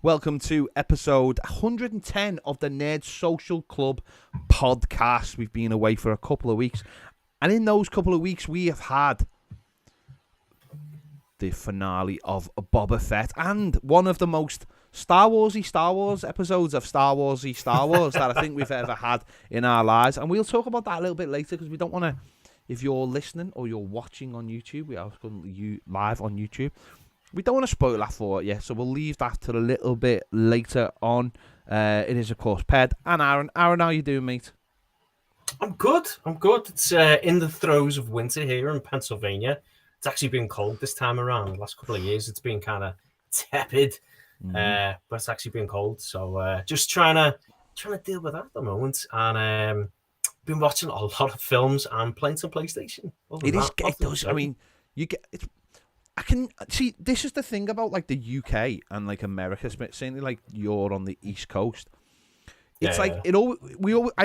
Welcome to episode 110 of the Nerd Social Club podcast. We've been away for a couple of weeks, and in those couple of weeks, we have had the finale of Boba Fett and one of the most Star Wars episodes of Star Wars that I think we've ever had in our lives. And we'll talk about that a little bit later because we don't want to, if you're listening or you're watching on YouTube, we are currently live on YouTube. We don't want to spoil that for you, so we'll leave that to a little bit later on. It is, of course, Ped and Aaron. Aaron, how you doing, mate? I'm good. It's in the throes of winter here in Pennsylvania. It's actually been cold this time around. The last couple of years, it's been kind of tepid, but it's actually been cold. So just trying to deal with that at the moment, and been watching a lot of films and playing some PlayStation. It does. I mean, you get it. I can see. This is the thing about like the UK and like America, certainly like you're on the East Coast. It's I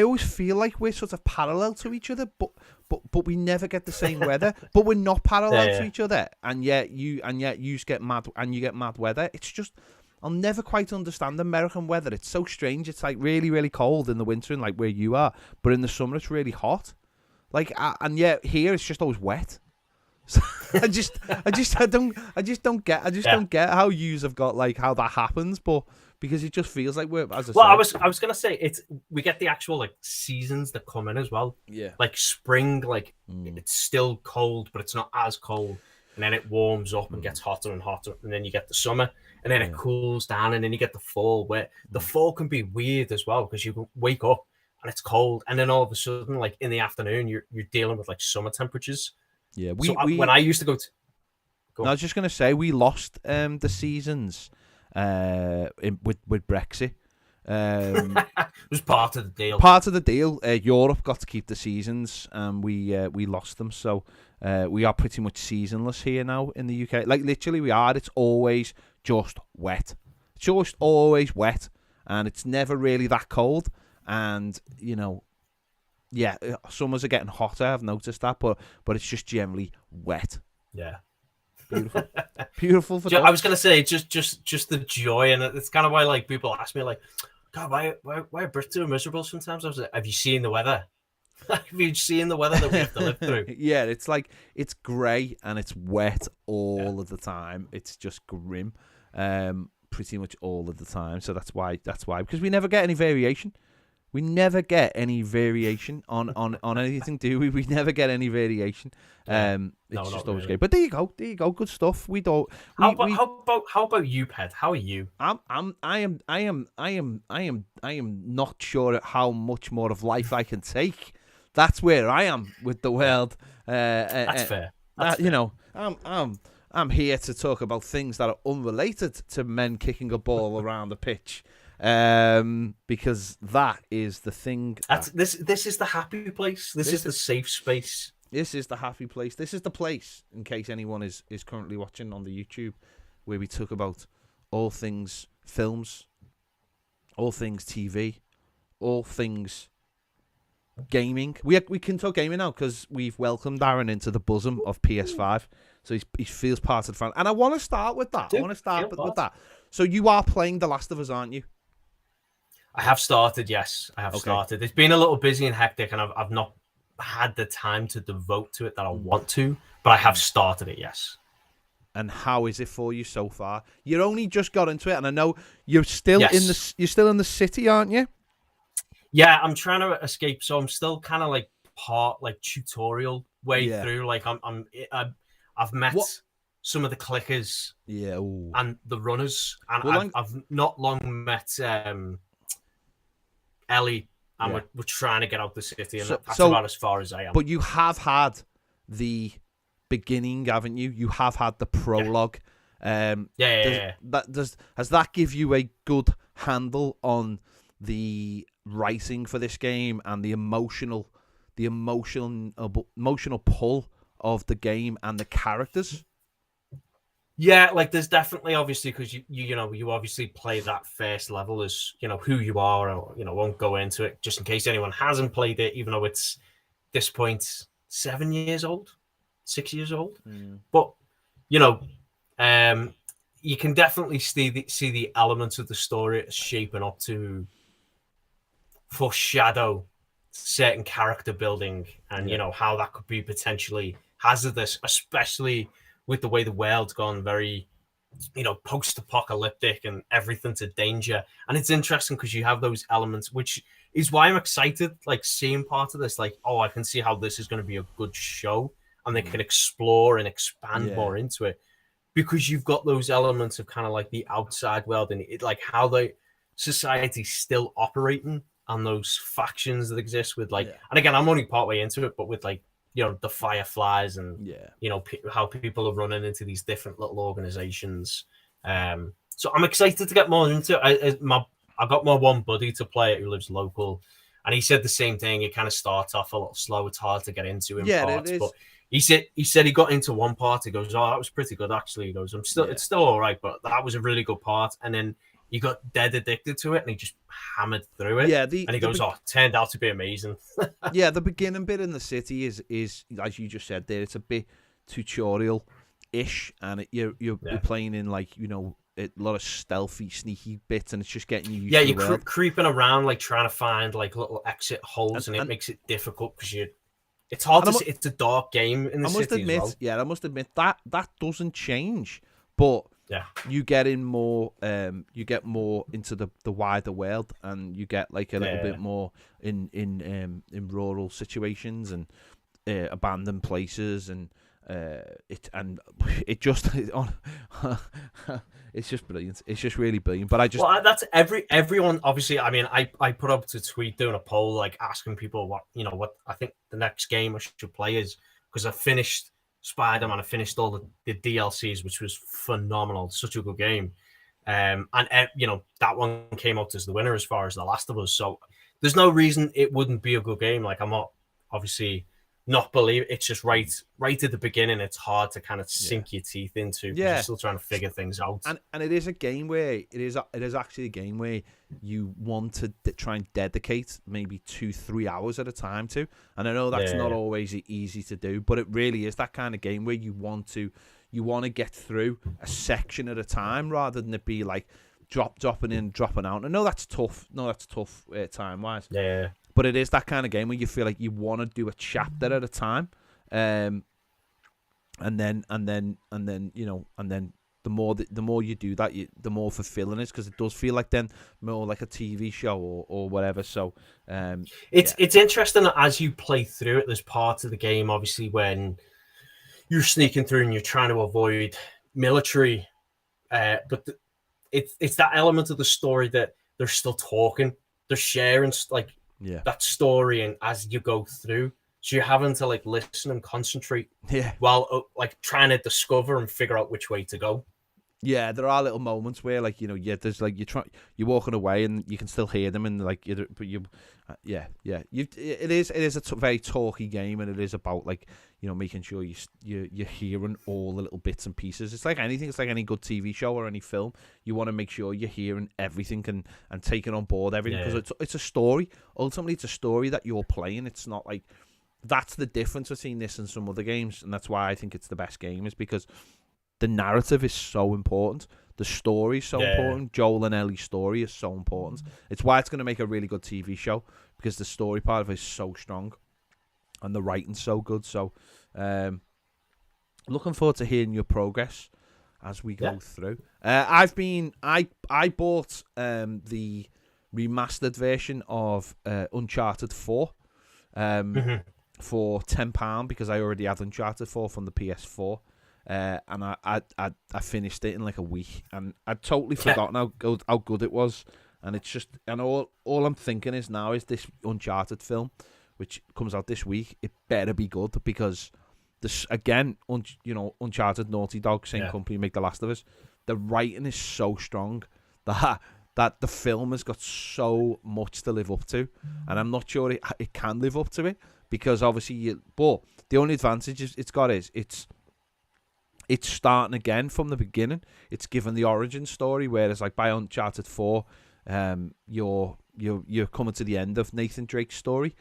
always feel like we're sort of parallel to each other, but we never get the same weather. But we're not parallel to each other, and yet you get mad and you get mad weather. It's just I'll never quite understand American weather. It's so strange. It's like really, really cold in the winter, and like where you are, but in the summer it's really hot. Like and yet here it's just always wet. So I don't get how yous have got like how that happens, but because it just feels like we're I was gonna say we get the actual like seasons that come in as well. Yeah. Like spring, like it's still cold, but it's not as cold. And then it warms up and gets hotter and hotter, and then you get the summer, and then it cools down, and then you get the fall, where the fall can be weird as well because you wake up and it's cold, and then all of a sudden, like in the afternoon, you're dealing with like summer temperatures. Yeah, when I used to go I was just gonna say we lost the seasons with Brexit. It was part of the deal. Europe got to keep the seasons, and we lost them. So we are pretty much seasonless here now in the UK. Like literally, we are. It's always just wet. It's just always wet, and it's never really that cold. And yeah, summers are getting hotter. I've noticed that, but it's just generally wet. Yeah, beautiful. I was gonna say just the joy, and it's kind of why like people ask me like, God, why are Brits so miserable sometimes? I was like, have you seen the weather? Have you seen the weather that we have to live through? Yeah, it's like it's grey and it's wet all of the time. It's just grim, pretty much all of the time. So that's why because we never get any variation. We never get any variation on anything, do we? We never get any variation. It's just always great. But there you go, good stuff. We don't. How about you, Ped? How are you? I am not sure how much more of life I can take. That's where I am with the world. That's fair. Fair. I'm here to talk about things that are unrelated to men kicking a ball around the pitch. Because that is the thing. This is the happy place. This is the safe space. This is the happy place. This is the place, in case anyone is currently watching on the YouTube, where we talk about all things films, all things TV, all things gaming. We can talk gaming now because we've welcomed Aaron into the bosom of PS5, so he feels part of the fan. And I want to start with that. With that. So you are playing The Last of Us, aren't you? I have started, yes. I have started. It's been a little busy and hectic, and I've not had the time to devote to it that I want to, but I have started it, yes. And how is it for you so far? You only just got into it, and I know you're still in the city, aren't you? Yeah, I'm trying to escape, so I'm still kind of like part like tutorial way through. Like I've met some of the clickers, and the runners, and I've not long met Ellie, and we're trying to get out the city, and that's about as far as I am. But you have had the beginning, haven't you? You have had the prologue. Yeah. Has that give you a good handle on the writing for this game and the emotional pull of the game and the characters? Yeah, like there's definitely, obviously, because you obviously play that first level as who you are, or won't go into it just in case anyone hasn't played it, even though it's this point 7 years old, 6 years old. But you can definitely see the elements of the story shaping up to foreshadow certain character building, and you know how that could be potentially hazardous, especially with the way the world's gone very, you know, post-apocalyptic and everything's a danger. And it's interesting because you have those elements, which is why I'm excited, like seeing part of this, like, oh, I can see how this is going to be a good show, and they can explore and expand more into it, because you've got those elements of kind of like the outside world and it, like how the society's still operating and those factions that exist with like, and again, I'm only partway into it, but with like, you know, the Fireflies and you know how people are running into these different little organizations. So I'm excited to get more into it. I got my one buddy to play it who lives local, and he said the same thing. It kind of starts off a little slow. It's hard to get into in parts, but he said he got into one part. He goes, "Oh, that was pretty good actually." He goes, it's still all right, but that was a really good part." And then he got dead addicted to it, and he just hammered through it. And he goes, "Oh, it turned out to be amazing." The beginning bit in the city is as you just said there. It's a bit tutorial-ish, and you're playing in like, you know, a lot of stealthy, sneaky bits, and it's just getting you. Yeah, you're creeping around, like trying to find like little exit holes, and it makes it difficult because it's hard to see. It's a dark game in the city as well. Yeah, I must admit that doesn't change, but you get in more. You get more into the wider world, and you get like a little bit more in rural situations and abandoned places, and it's just brilliant. It's just really brilliant. But that's everyone. Obviously, I mean, I put up a tweet doing a poll, like asking people what I think the next game I should play is, because I finished Spider-Man, I finished all the DLCs, which was phenomenal. Such a good game. And you know, that one came out as the winner as far as The Last of Us. So there's no reason it wouldn't be a good game. Like, I'm not obviously not believe it's just right at the beginning. It's hard to kind of sink your teeth into. You're still trying to figure things out. And it is a game where it is actually a game where you want to try and dedicate maybe 2-3 hours at a time to. And I know that's not always easy to do, but it really is that kind of game where you want to get through a section at a time rather than it be like dropping in, dropping out. I know that's tough. Time wise. Yeah. But it is that kind of game where you feel like you want to do a chapter at a time, and then you know, and then the more you do that, the more fulfilling it is, because it does feel like then more like a TV show or whatever. So it's interesting that as you play through it, there's parts of the game obviously when you're sneaking through and you're trying to avoid military, but it's that element of the story that they're still talking, they're sharing like. That story, and as you go through, so you're having to like listen and concentrate while like trying to discover and figure out which way to go. Yeah, there are little moments where, like, you know, there's like you're walking away and you can still hear them, and like it is a very talky game, and it is about, like, you know, making sure you're hearing all the little bits and pieces. It's like anything. It's like any good TV show or any film. You want to make sure you're hearing everything and taking on board everything, because it's a story. Ultimately, it's a story that you're playing. It's not like that's the difference between this and some other games, and that's why I think it's the best game, is because the narrative is so important. The story is so important. Joel and Ellie's story is so important. It's why it's going to make a really good TV show, because the story part of it is so strong and the writing's so good. So looking forward to hearing your progress as we go through. I bought the remastered version of Uncharted 4 for £10, because I already had Uncharted 4 from the PS4. And I finished it in like a week, and I'd totally forgotten how good it was. And it's just, and all I'm thinking is now is this Uncharted film, which comes out this week, it better be good, because this again, Uncharted, Naughty Dog, same company make The Last of Us. The writing is so strong that the film has got so much to live up to, and I'm not sure it can live up to it, because obviously but the only advantage it's got is it's starting again from the beginning. It's given the origin story, whereas like by Uncharted 4, you're coming to the end of Nathan Drake's story.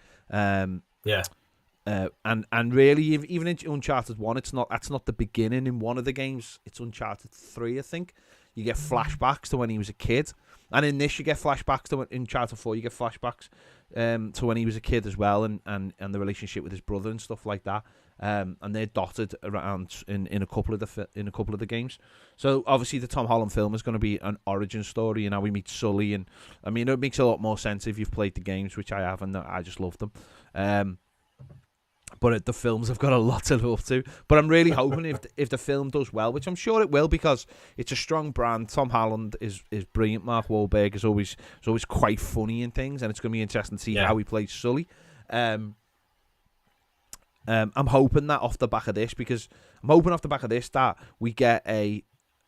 And really, even in Uncharted 1, that's not the beginning. In one of the games, it's Uncharted 3, I think. You get flashbacks to when he was a kid. And in this, you get flashbacks to in Uncharted 4, you get flashbacks to when he was a kid as well, and the relationship with his brother and stuff like that. And they're dotted around in a couple of the games. So obviously the Tom Holland film is going to be an origin story, and how we meet Sully. And I mean, it makes a lot more sense if you've played the games, which I have, and I just love them. But the films have got a lot to look to. But I'm really hoping if the film does well, which I'm sure it will, because it's a strong brand. Tom Holland is brilliant. Mark Wahlberg is always quite funny in things, and it's going to be interesting to see how he plays Sully. I'm hoping that off the back of this, that we get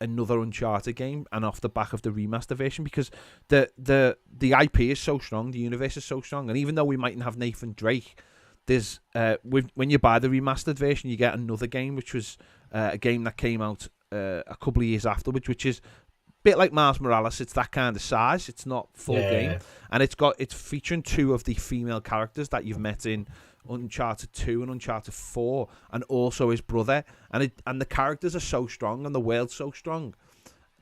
another Uncharted game, and off the back of the remaster version, because the IP is so strong, the universe is so strong, and even though we mightn't have Nathan Drake, there's when you buy the remastered version, you get another game, which was a game that came out a couple of years afterwards, which is a bit like Miles Morales. It's that kind of size. It's not full game, and it's featuring 2 of the female characters that you've met in Uncharted 2 and Uncharted 4, and also his brother. And the characters are so strong, and the world's so strong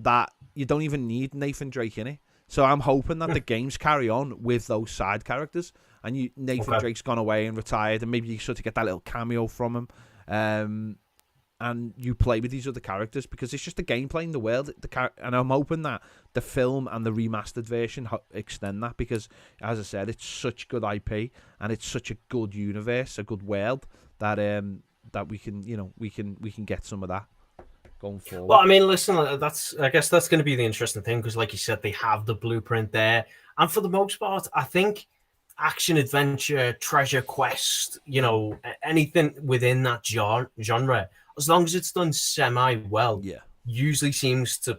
that you don't even need Nathan Drake in it. So I'm hoping that the games carry on with those side characters, and Nathan Drake's gone away and retired, and maybe you sort of get that little cameo from him, and you play with these other characters, because it's just the gameplay in the world. And I'm hoping that the film and the remastered version extend that, because, as I said, it's such good IP, and it's such a good universe, a good world, that we can get some of that going forward. Well, I mean, listen, I guess that's going to be the interesting thing, because, like you said, they have the blueprint there, and for the most part, I think action adventure, treasure quest, anything within that genre, as long as it's done semi well, usually seems to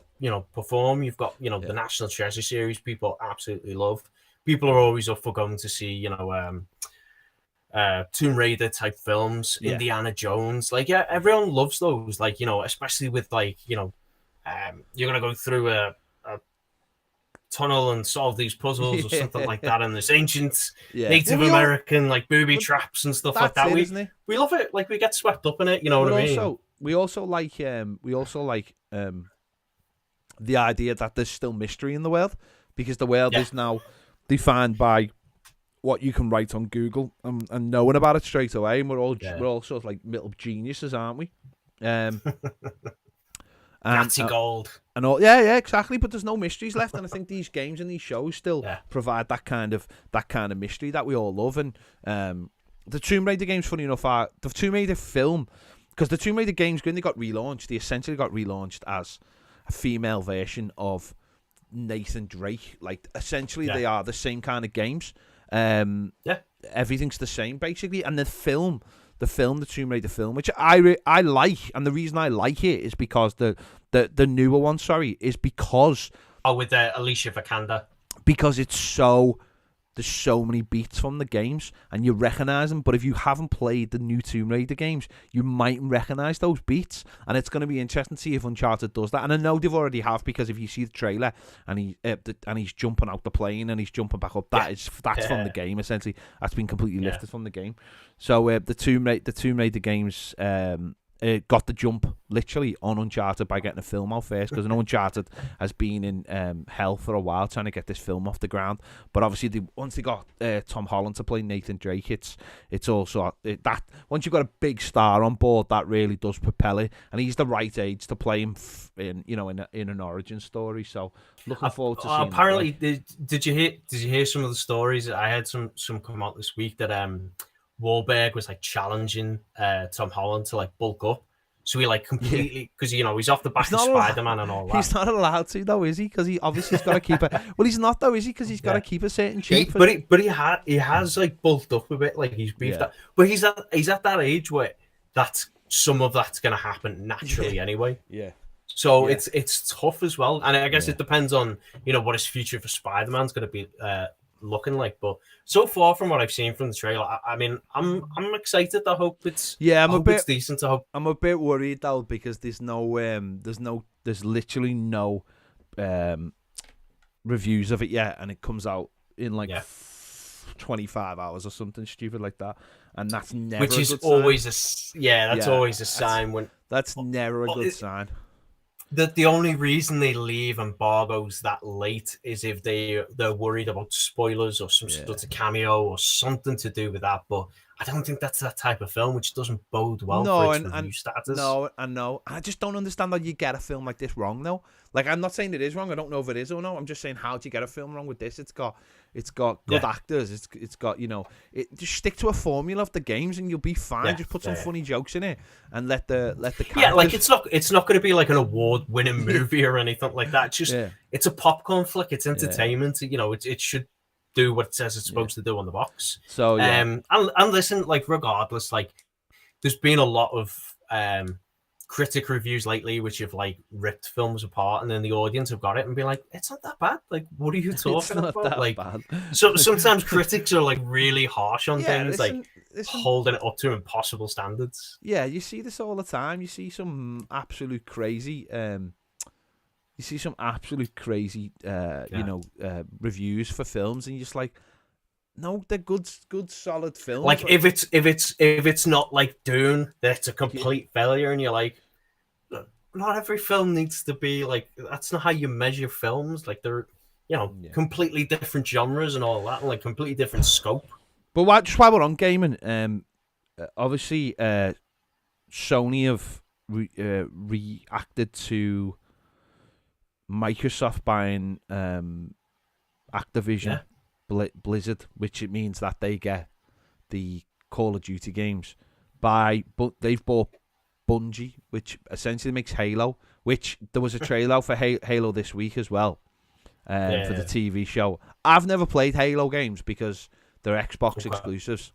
perform. You've got the National Treasure series, people absolutely love. People are always up for going to see Tomb Raider type films, Indiana Jones. Everyone loves those. Especially with you're gonna go through a tunnel and solve these puzzles or something like that, and there's ancient Native American booby traps and stuff like that. We love it. We get swept up in it. You know what I mean? We also like the idea that there's still mystery in the world, because the world is now defined by what you can write on Google and knowing about it straight away, and we're all sort of like little geniuses, aren't we? Nazi gold and all, exactly. But there's no mysteries left, and I think these games and these shows still provide that kind of mystery that we all love. And the Tomb Raider games, funny enough, are the Tomb Raider film, because the Tomb Raider games, when they got relaunched, they essentially got relaunched as a female version of Nathan Drake. Essentially, they are the same kind of games. Everything's the same basically, and the Tomb Raider film, which I like, and the reason I like it is because the newer one, is because with Alicia Vikander, because there's so many beats from the games and you recognize them. But if you haven't played the new Tomb Raider games, you mightn't recognize those beats, and it's going to be interesting to see if Uncharted does that. And I know they've already have, because if you see the trailer and he's jumping out the plane and he's jumping back up, that's from the game. Essentially, that's been completely lifted from the game. So the Tomb Raider games got the jump literally on Uncharted by getting a film out first, because I know Uncharted has been in hell for a while trying to get this film off the ground. But obviously, once they got Tom Holland to play Nathan Drake, it's also that once you've got a big star on board, that really does propel it, and he's the right age to play him in an origin story. So looking forward to seeing. Apparently, did you hear some of the stories? I had some come out this week that Wahlberg was challenging Tom Holland to bulk up, so he completely, because he's off the back of Spider-Man and all that. He's not allowed to though, is he? Because he obviously has got to keep it. Well, he's not though, is he? Because he's got to keep a certain shape. He has bulked up a bit, he's beefed up. But he's at that age where some of that's going to happen naturally anyway. Yeah. So it's tough as well, and I guess it depends on what his future for Spider-Man's going to be looking like. But so far from what I've seen from the trailer, I mean, I'm excited. I hope it's it's decent. I'm a bit worried though, because there's literally no reviews of it yet, and it comes out in 25 hours or something stupid like that, and that's never Which is a good always sign. that's always a sign when that's never a good sign. The only reason they leave embargoes that late is if they're worried about spoilers or some sort of cameo or something to do with that. But I don't think that's that type of film, which doesn't bode well for its review status. No, I know. I just don't understand how you get a film like this wrong, though. Like, I'm not saying it is wrong. I don't know if it is or no. I'm just saying, how do you get a film wrong with this? It's got good actors. It's got, just stick to a formula of the games and you'll be fine. Yeah, just put some funny jokes in it and let the characters... Yeah, like it's not going to be like an award-winning movie or anything like that. It's just it's a popcorn flick. It's entertainment. It should do what it says it's supposed to do on the box. So and listen, like regardless, like there's been a lot of critic reviews lately which have like ripped films apart, and then the audience have got it and be like, it's not that bad. Like, what are you talking about? Like, bad. So sometimes critics are like really harsh on things, listen, holding it up to impossible standards. Yeah, you see this all the time. You see some absolute crazy reviews for films, and you're just like, no, they're good, solid films. Like if it's not like Dune, that's a complete failure, and you're like, not every film needs to be like. That's not how you measure films. Like they're, completely different genres and all that, and like completely different scope. But just while we're on gaming, obviously, Sony have reacted to Microsoft buying Activision. Blizzard, which it means that they get the Call of Duty games but they've bought Bungie, which essentially makes Halo, which there was a trailer for Halo this week as well, for the TV show. I've never played Halo games because they're Xbox exclusives,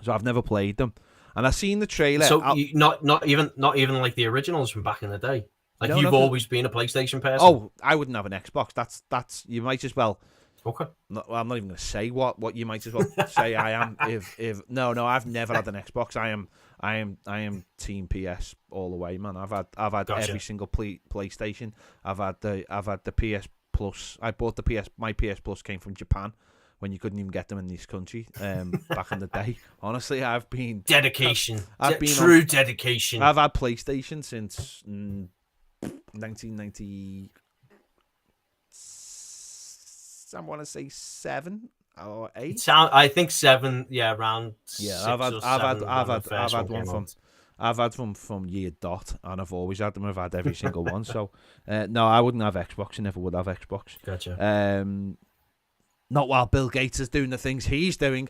so I've never played them, and I've seen the trailer. So not even like the originals from back in the day. Like, you've always been a PlayStation person. Oh, I wouldn't have an Xbox. That's you might as well. Okay. No, I'm not even going to say what you might as well say I am. If no, I've never had an Xbox. I am Team PS all the way, man. I've had gotcha. Every single PlayStation. I've had the PS Plus. I bought the PS. My PS Plus came from Japan when you couldn't even get them in this country. Back in the day, honestly, I've been dedication. I've been true dedication. I've had PlayStation since 1990. I want to say 7 or 8. I think 7. Yeah, around. Yeah, I've had one from year dot, and I've always had them. I've had every single one. So, no, I wouldn't have Xbox. I never would have Xbox. Gotcha. Not while Bill Gates is doing the things he's doing.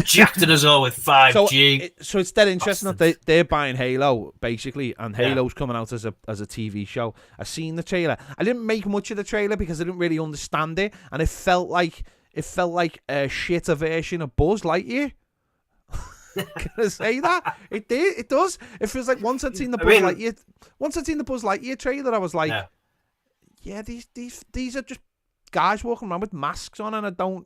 Jacked us all with 5G. So it's dead interesting that they're buying Halo, basically, and Halo's coming out as a TV show. I seen the trailer. I didn't make much of the trailer because I didn't really understand it, and it felt like a shitter version of Buzz Lightyear. Can I say that? It did. It does. It feels like once I'd seen the Buzz Lightyear trailer, I was like, yeah, these are just guys walking around with masks on, and I don't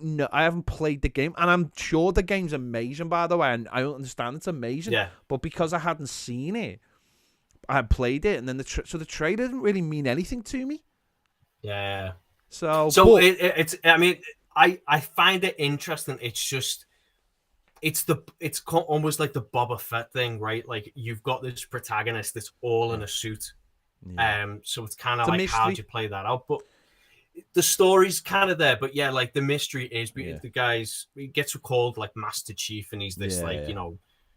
know. I haven't played the game, and I'm sure the game's amazing, by the way, and I understand it's amazing. Yeah. But because I hadn't seen it, I had played it, and then the trailer didn't really mean anything to me. Yeah. So it's. I mean, I find it interesting. It's just. It's almost like the Boba Fett thing, right? Like, you've got this protagonist that's all in a suit. Yeah. So it's kind of like, how do you play that out? But the story's kind of there. But yeah, like, the mystery is he gets recalled like Master Chief, and he's this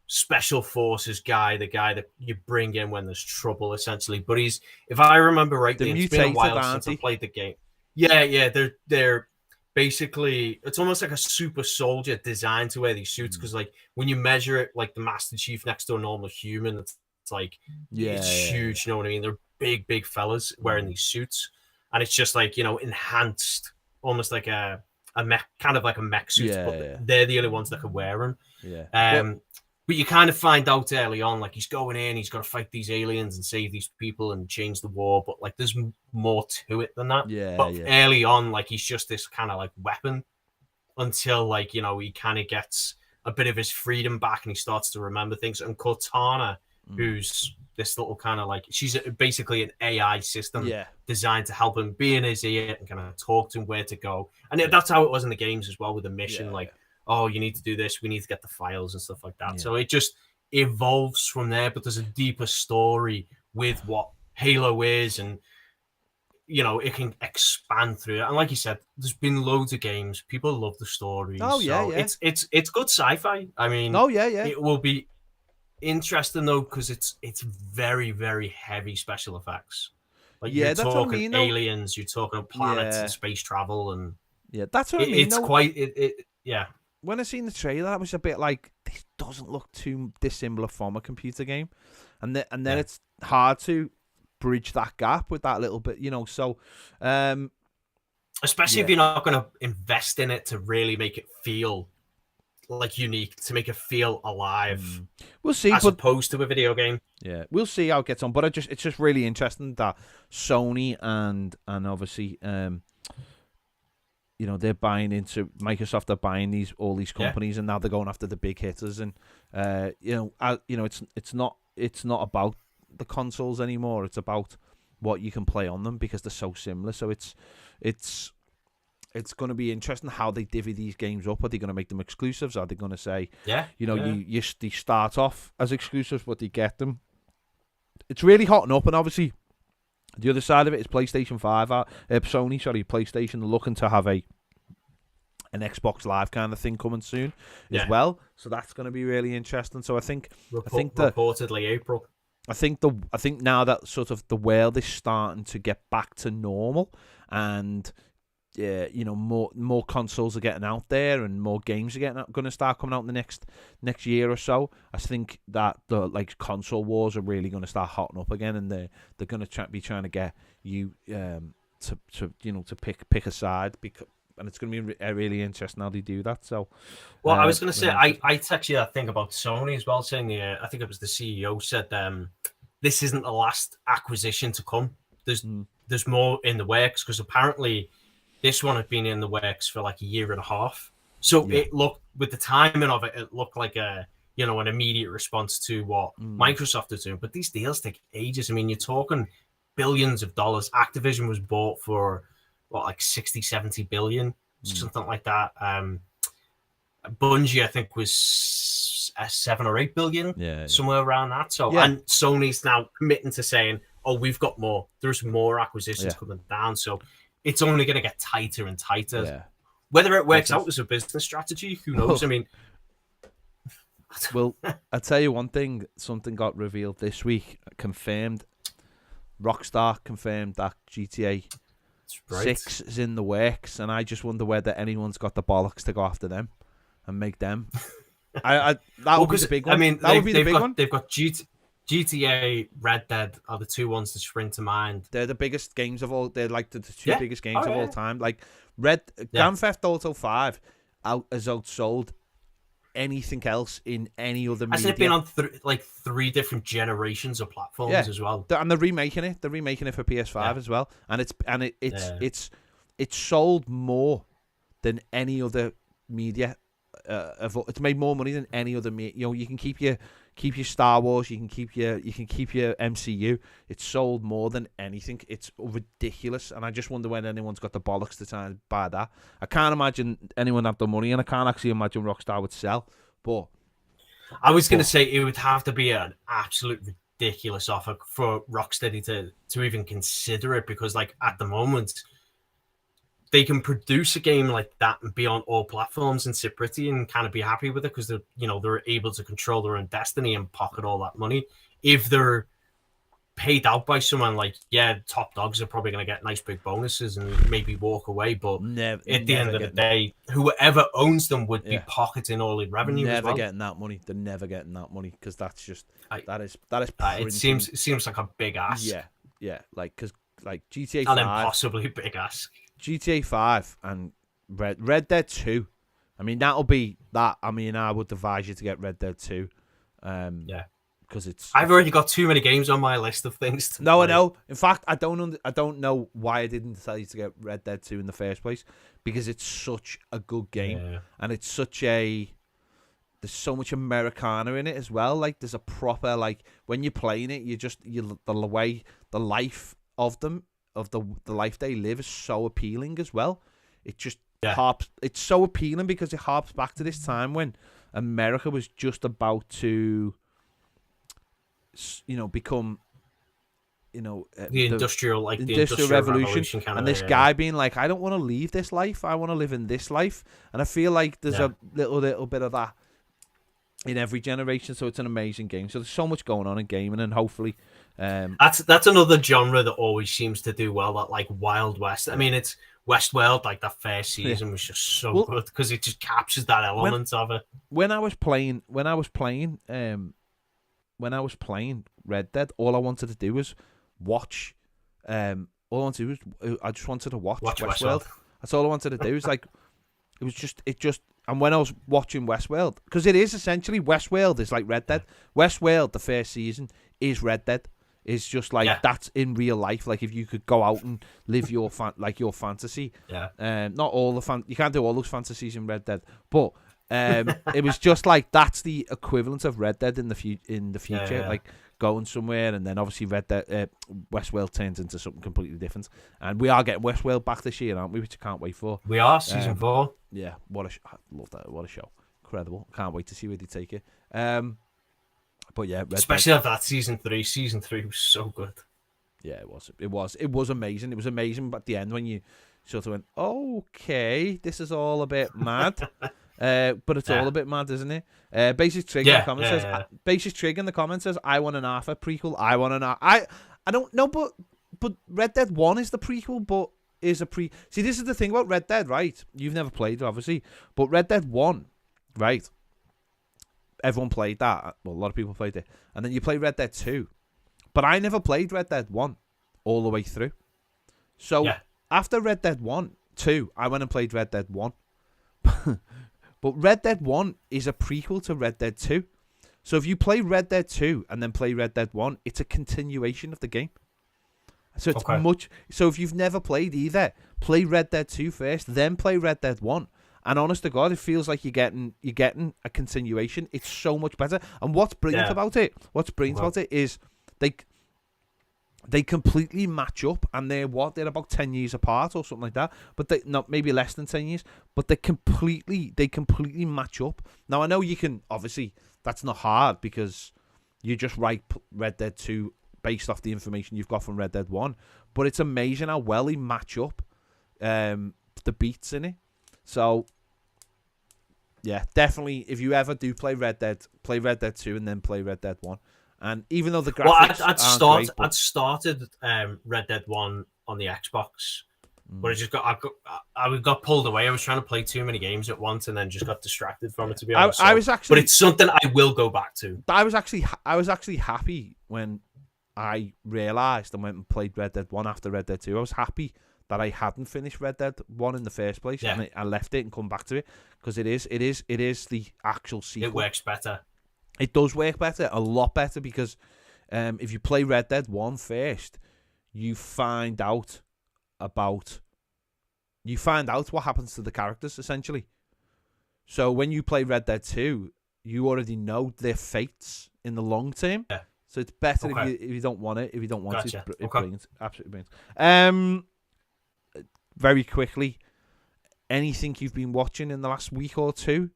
special forces guy, the guy that you bring in when there's trouble, essentially. But he's, if I remember rightly, it's been a while since I played the game. Yeah, they're basically, it's almost like a super soldier designed to wear these suits, because like when you measure it, like the Master Chief next to a normal human, it's like it's huge. You know what I mean? They're big fellas wearing these suits, and it's just like, enhanced, almost like a mech, kind of like a mech suit. But they're the only ones that can wear them. Yeah. But you kind of find out early on, like, he's going in, he's got to fight these aliens and save these people and change the war. But like, there's more to it than that. But early on, like, he's just this kind of like weapon until, like, he kind of gets a bit of his freedom back and he starts to remember things. And Cortana, who's this little kind of like she's basically an AI system designed to help him be in his ear and kind of talk to him where to go. And that's how it was in the games as well with the mission. Oh, you need to do this. We need to get the files and stuff like that. So it just evolves from there. But there's a deeper story with what Halo is, and it can expand through it. And like you said, there's been loads of games. People love the stories. It's good sci-fi. I mean, it will be interesting though because it's very, very heavy special effects. Like you're talking aliens, you're talking planets and space travel, and that's what I mean. It's quite When I seen the trailer, I was a bit like, this doesn't look too dissimilar from a computer game, and then it's hard to bridge that gap with that little bit, So, especially if you're not going to invest in it to really make it feel like unique, to make it feel alive. We'll see, as opposed to a video game. Yeah, we'll see how it gets on. But it's just really interesting that Sony and obviously they're buying into Microsoft. Are buying all these companies, and now they're going after the big hitters. And it's not about the consoles anymore. It's about what you can play on them because they're so similar. So it's going to be interesting how they divvy these games up. Are they going to make them exclusives? Are they going to say, you start off as exclusives, but they get them? It's really hotting up, and obviously. The other side of it is PlayStation 5. PlayStation are looking to have an Xbox Live kind of thing coming soon as well. So that's going to be really interesting. So I think reportedly April. I think now that sort of the world is starting to get back to normal, and more consoles are getting out there, and more games are going to start coming out in the next year or so. I think that the console wars are really going to start hotting up again, and they're going to be trying to get you to pick a side, and it's going to be really interesting how they do that. So, well, I was going to say I text you that thing about Sony as well, saying I think it was the CEO said this isn't the last acquisition to come. There's more in the works, because apparently. This one had been in the works for like a year and a half. So it looked, with the timing of it, it looked like an immediate response to what Microsoft is doing. But these deals take ages. I mean, you're talking billions of dollars. Activision was bought for, 60, 70 billion, something like that. Bungie, I think, was 7 or 8 billion, somewhere around that. So, and Sony's now committing to saying, oh, we've got more. There's more acquisitions coming down. So, it's only going to get tighter and tighter. Yeah. Whether it works out as a business strategy, who knows? I mean, well, I'll tell you one thing. Something got revealed this week, confirmed. Rockstar confirmed that GTA 6 is in the works, and I just wonder whether anyone's got the bollocks to go after them and make them. That would be the big one. I mean, that would be the big one. They've got GTA, Red Dead are the two ones that spring to mind. They're the biggest games of all. They're like the two biggest games of all time. Like Grand Theft Auto 5 has outsold anything else in any other media. Hasn't it been on 3 different generations of platforms as well? And they're remaking it. They're remaking it for PS5 as well. And it's sold more than any other media. It's made more money than any other media. You can keep your Star Wars, you can keep your MCU. It's sold more than anything. It's ridiculous, and I just wonder when anyone's got the bollocks to try and buy that. I can't imagine anyone have the money, and I can't actually imagine Rockstar would sell. But I was going to say it would have to be an absolute ridiculous offer for Rocksteady to even consider it, because at the moment they can produce a game like that and be on all platforms and sit pretty and kind of be happy with it, because they're able to control their own destiny and pocket all that money. If they're paid out by someone, top dogs are probably going to get nice big bonuses and maybe walk away. But at the end of the day, whoever owns them would be pocketing all the revenue. Never getting that money. They're never getting that money, because that's just that is. It seems like a big ask. Yeah. Because GTA 5, and then possibly big ask. GTA 5 and Red Dead 2. I mean, that'll be that. I mean, I would advise you to get Red Dead 2. Because I've already got too many games on my list of things to play. I know. In fact, I don't know why I didn't tell you to get Red Dead 2 in the first place, because it's such a good game, and it's such a there's so much Americana in it as well. Like there's a proper like when you're playing it, the life of them the life they live is so appealing as well. It just harps. It's so appealing because it harps back to this time when America was just about to, become, the industrial revolution kind and of this guy being like, I don't want to leave this life. I want to live in this life. And I feel like there's a little bit of that in every generation. So it's an amazing game. So there's so much going on in gaming, and hopefully, that's another genre that always seems to do well. That like Wild West. I mean, it's Westworld. Like that first season was just so good because it just captures that element of it. When I was playing Red Dead, all I wanted to do was watch. I just wanted to watch Westworld. That's all I wanted to do. It's like it just. And when I was watching Westworld, because it is essentially Westworld is like Red Dead. Westworld, the first season, is Red Dead. It's just like that's in real life. Like if you could go out and live your fantasy. Yeah. Not all you can't do all those fantasies in Red Dead, but it was just like that's the equivalent of Red Dead in the future. Yeah. Like going somewhere, and then obviously Westworld turns into something completely different. And we are getting Westworld back this year, aren't we? Which I can't wait for. We are season 4. Yeah, I love that. What a show! Incredible. Can't wait to see where they take it. But yeah, especially of that season 3. Season 3 was so good. Yeah, it was amazing. It was amazing at the end when you sort of went, okay, this is all a bit mad. But it's all a bit mad, isn't it? Basic Trig in the comments says, Basic Trig in the comments says, I want an Alpha prequel. I want an I don't know, but Red Dead 1 is the prequel, but is a See, this is the thing about Red Dead, right? You've never played it, obviously, but Red Dead 1, right? Everyone played that. Well, a lot of people played it. And then you play Red Dead 2. But I never played Red Dead 1 all the way through. So after Red Dead 2, I went and played Red Dead 1. But Red Dead 1 is a prequel to Red Dead 2. So if you play Red Dead 2 and then play Red Dead 1, it's a continuation of the game. So it's So if you've never played either, play Red Dead 2 first, then play Red Dead 1. And honest to God, it feels like you're getting a continuation. It's so much better. And what's brilliant about it? Is they completely match up, and they're about 10 years apart or something like that. But they not maybe less than 10 years. But they completely match up. Now I know you can obviously that's not hard because you just write Red Dead 2 based off the information you've got from Red Dead 1. But it's amazing how well they match up the beats in it. So, yeah, definitely, if you ever do play Red Dead 2 and then play Red Dead 1. And even though the graphics I'd started Red Dead 1 on the Xbox, but I got pulled away. I was trying to play too many games at once and then just got distracted from it, to be honest. But it's something I will go back to. I was actually happy when I realised and went and played Red Dead 1 after Red Dead 2. I was happy that I hadn't finished Red Dead 1 in the first place, and I left it and come back to it because it is the actual sequel. It works better. It does work better, a lot better, because if you play Red Dead 1 first, you find out what happens to the characters essentially. So when you play Red Dead 2, you already know their fates in the long term. Yeah. So it's better if you don't want it. If you don't want it, it's brilliant, absolutely brilliant. Very quickly, anything you've been watching in the last week or two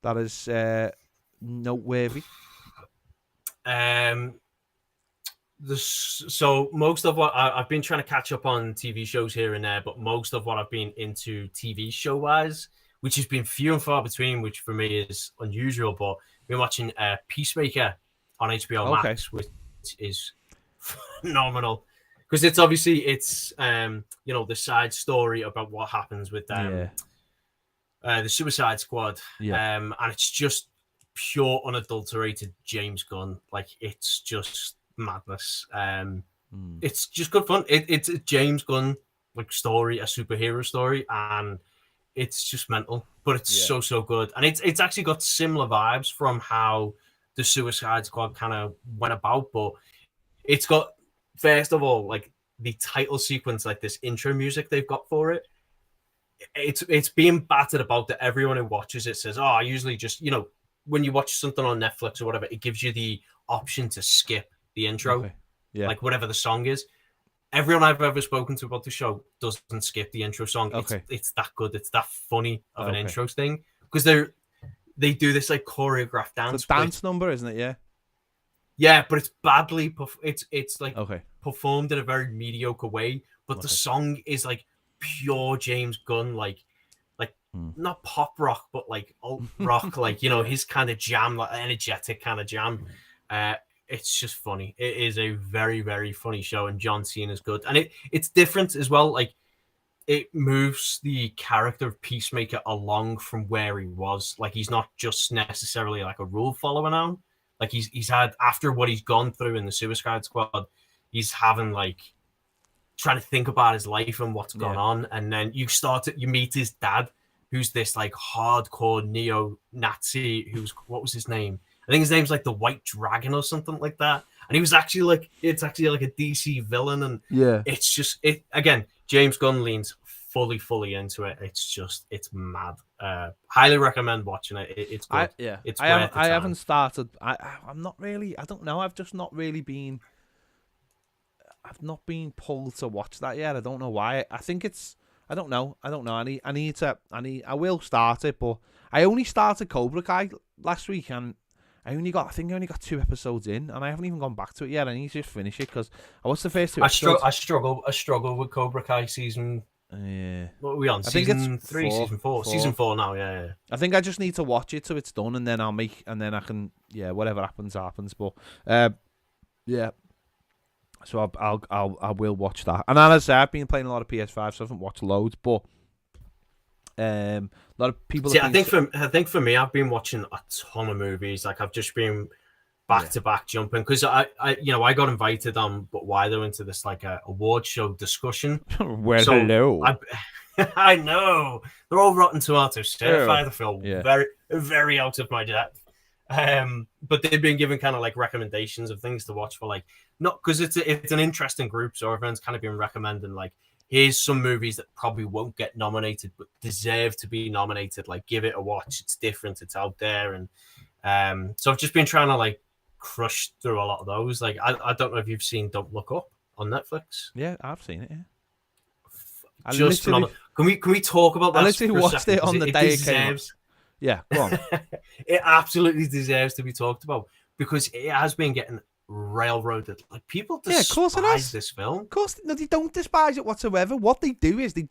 that is noteworthy? So most of what I've been trying to catch up on TV shows here and there, but most of what I've been into TV show wise, which has been few and far between, which for me is unusual, but I've been watching Peacemaker on HBO Max, which is phenomenal. Because it's obviously the side story about what happens with the Suicide Squad, and it's just pure unadulterated James Gunn. Like it's just madness. It's just good fun. It's a James Gunn like story, a superhero story, and it's just mental. But it's so good, and it's actually got similar vibes from how the Suicide Squad kind of went about, but it's got. First of all, like the title sequence, like this intro music they've got for it, it's being battered about that everyone who watches it says, "Oh, I usually just when you watch something on Netflix or whatever, it gives you the option to skip the intro, like whatever the song is. Everyone I've ever spoken to about the show doesn't skip the intro song. It's that good. It's that funny of an intro thing, because they do this like choreographed dance. It's a dance number, isn't it? Yeah. Yeah, but it's badly. It's like performed in a very mediocre way. But the song is like pure James Gunn, like not pop rock, but like alt rock, like, you know, his kind of jam, like energetic kind of jam. It's just funny. It is a very, very funny show, and John Cena's good, and it's different as well. Like, it moves the character of Peacemaker along from where he was. Like, he's not just necessarily like a rule follower now. Like, he's had, after what he's gone through in the Suicide Squad, he's having like trying to think about his life and what's going on, and then you meet his dad, who's this like hardcore neo-Nazi. What was his name? I think his name's like the White Dragon or something like that. And he was actually like, it's actually like a DC villain, and it's just again, James Gunn leans fully into it. It's mad. Highly recommend watching it. It's good. I haven't started. I'm not really. I don't know. I've not been pulled to watch that yet. I don't know why. I think it's. I don't know. I will start it, but I only started Cobra Kai last week, and I only got 2 episodes in, and I haven't even gone back to it yet. I need to just finish it because I watched the first 2 episodes. I struggle with Cobra Kai season. What are we on? Season 3, season 4. Season 4 now. Yeah. I think I just need to watch it till it's done, and then I can. Yeah, whatever happens. But yeah. So I will watch that. And as I say, I've been playing a lot of PS5, so I haven't watched loads. But a lot of people. See, I think for me, I've been watching a ton of movies. Like, I've just been back to back jumping, because I got invited on But Why Though into this like a award show discussion. Hello. I know they're all Rotten Tomatoes certified. I feel very, very out of my depth. But they've been given kind of like recommendations of things to watch for, like, not because it's an interesting group, so everyone's kind of been recommending like, here's some movies that probably won't get nominated but deserve to be nominated. Like, give it a watch. It's different. It's out there, and so I've just been trying to like crush through a lot of those. Like, I don't know if you've seen Don't Look Up on Netflix. Yeah, I've seen it. Yeah, just phenomenal. Can we talk about that? I literally watched it on the day it came out. Yeah, go on. It absolutely deserves to be talked about, because it has been getting railroaded. Like, people despise this film. Of course, no, they don't despise it whatsoever. What they do is they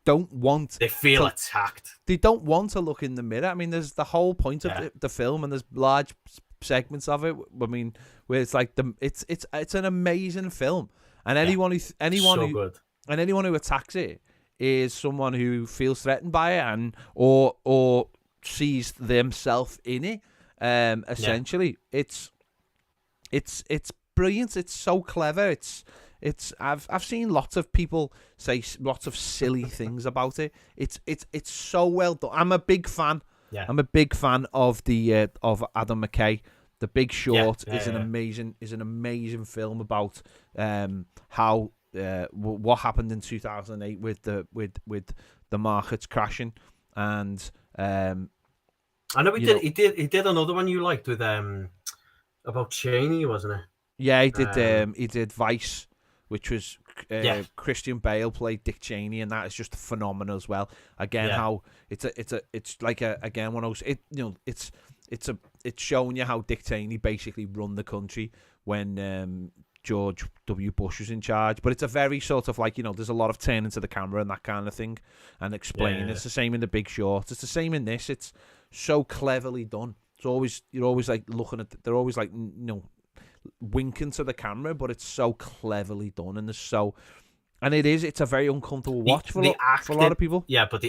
feel attacked. They don't want to look in the mirror. I mean, there's the whole point of the film, and there's large segments of it. I mean, where it's like it's an amazing film, and anyone who attacks it is someone who feels threatened by it or sees themselves in it. Essentially, it's brilliant. It's so clever. I've seen lots of people say lots of silly things about it. It's so well done. I'm a big fan. Yeah. I'm a big fan of the of Adam McKay. The Big Short is an amazing film about how what happened in 2008 with the markets crashing, and I know he did another one you liked with about Cheney, wasn't it? Yeah, he did Vice, which was Christian Bale played Dick Cheney, and that is just phenomenal as well. Again, how it's like again one of those, it's showing you how Dick Cheney basically run the country when George W. Bush was in charge. But it's a very sort of like, there's a lot of turning to the camera and that kind of thing and explaining. It's the same in The Big Short. It's the same in this. It's so cleverly done. You're always like looking at. They're always like winking to the camera, but it's so cleverly done, and it's a very uncomfortable watch for a lot of people. Yeah, but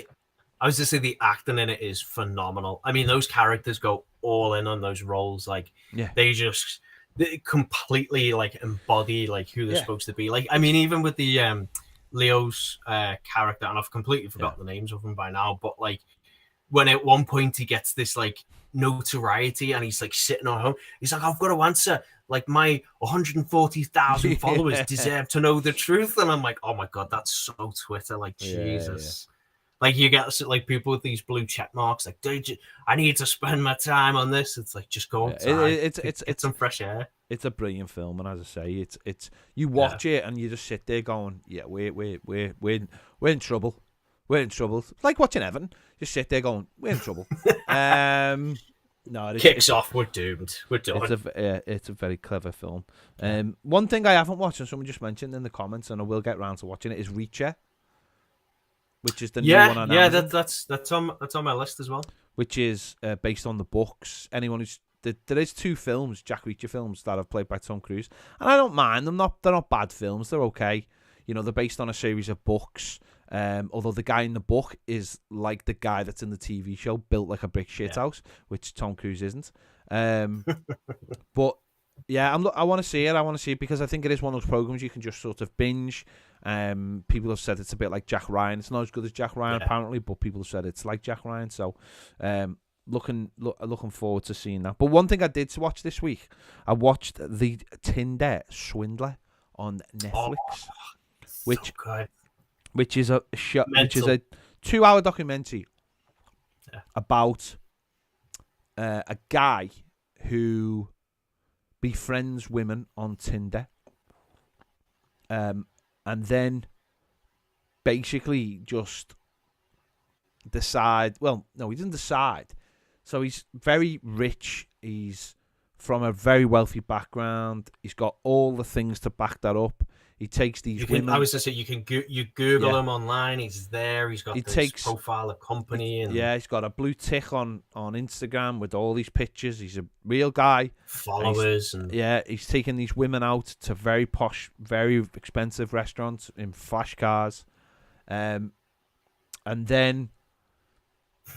I was just saying the acting in it is phenomenal. I mean, those characters go all in on those roles. Like, they completely like embody like who they're supposed to be. Like, I mean, even with the Leo's character, and I've completely forgotten the names of them by now, but like when at one point he gets this like notoriety and he's like sitting on home, he's like, I've got to answer. Like, my 140,000 followers deserve to know the truth. And I'm like, oh my God, that's so Twitter. Like, Jesus. Like you get like people with these blue check marks, like, I need to spend my time on this. It's like, just go outside. It's some fresh air. It's a brilliant film, and as I say, it's you watch it and you just sit there going, yeah, we're in trouble. We're in trouble. Like watching Everton, just sit there going, we're in trouble. No, Kicks off. We're doomed. We're done. It's a very clever film. One thing I haven't watched, and someone just mentioned in the comments, and I will get round to watching it, is Reacher, which is the new one on Amazon. That's on my list as well. Which is based on the books. Anyone who's there is 2 films, Jack Reacher films, that are played by Tom Cruise, and I don't mind them. They're not bad films. They're okay. You know, they're based on a series of books. Although the guy in the book is like the guy that's in the TV show, built like a brick shithouse, which Tom Cruise isn't. But yeah, I want to see it. I want to see it because I think it is one of those programs you can just sort of binge. People have said it's a bit like Jack Ryan. It's not as good as Jack Ryan apparently, but people have said it's like Jack Ryan. So, looking forward to seeing that. But one thing I did watch this week, I watched the Tinder Swindler on Netflix, which is a 2-hour documentary about a guy who befriends women on Tinder, and then basically just decide. Well, no, he didn't decide. So he's very rich. He's from a very wealthy background. He's got all the things to back that up. He takes these women. I was going to say, you Google him online. He's there. He's got this profile of company. And he's got a blue tick on Instagram with all these pictures. He's a real guy. Followers. He's taking these women out to very posh, very expensive restaurants in flash cars. And then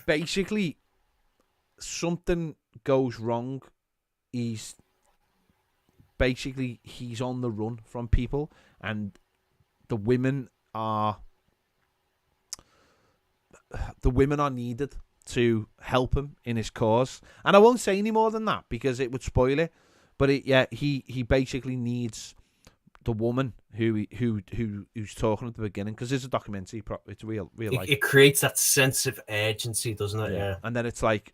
basically something goes wrong. He's on the run from people, and the women are needed to help him in his cause. And I won't say any more than that because it would spoil it. But he basically needs the woman who's talking at the beginning, because it's a documentary. It's real life. It creates that sense of urgency, doesn't it? Yeah. And then it's like,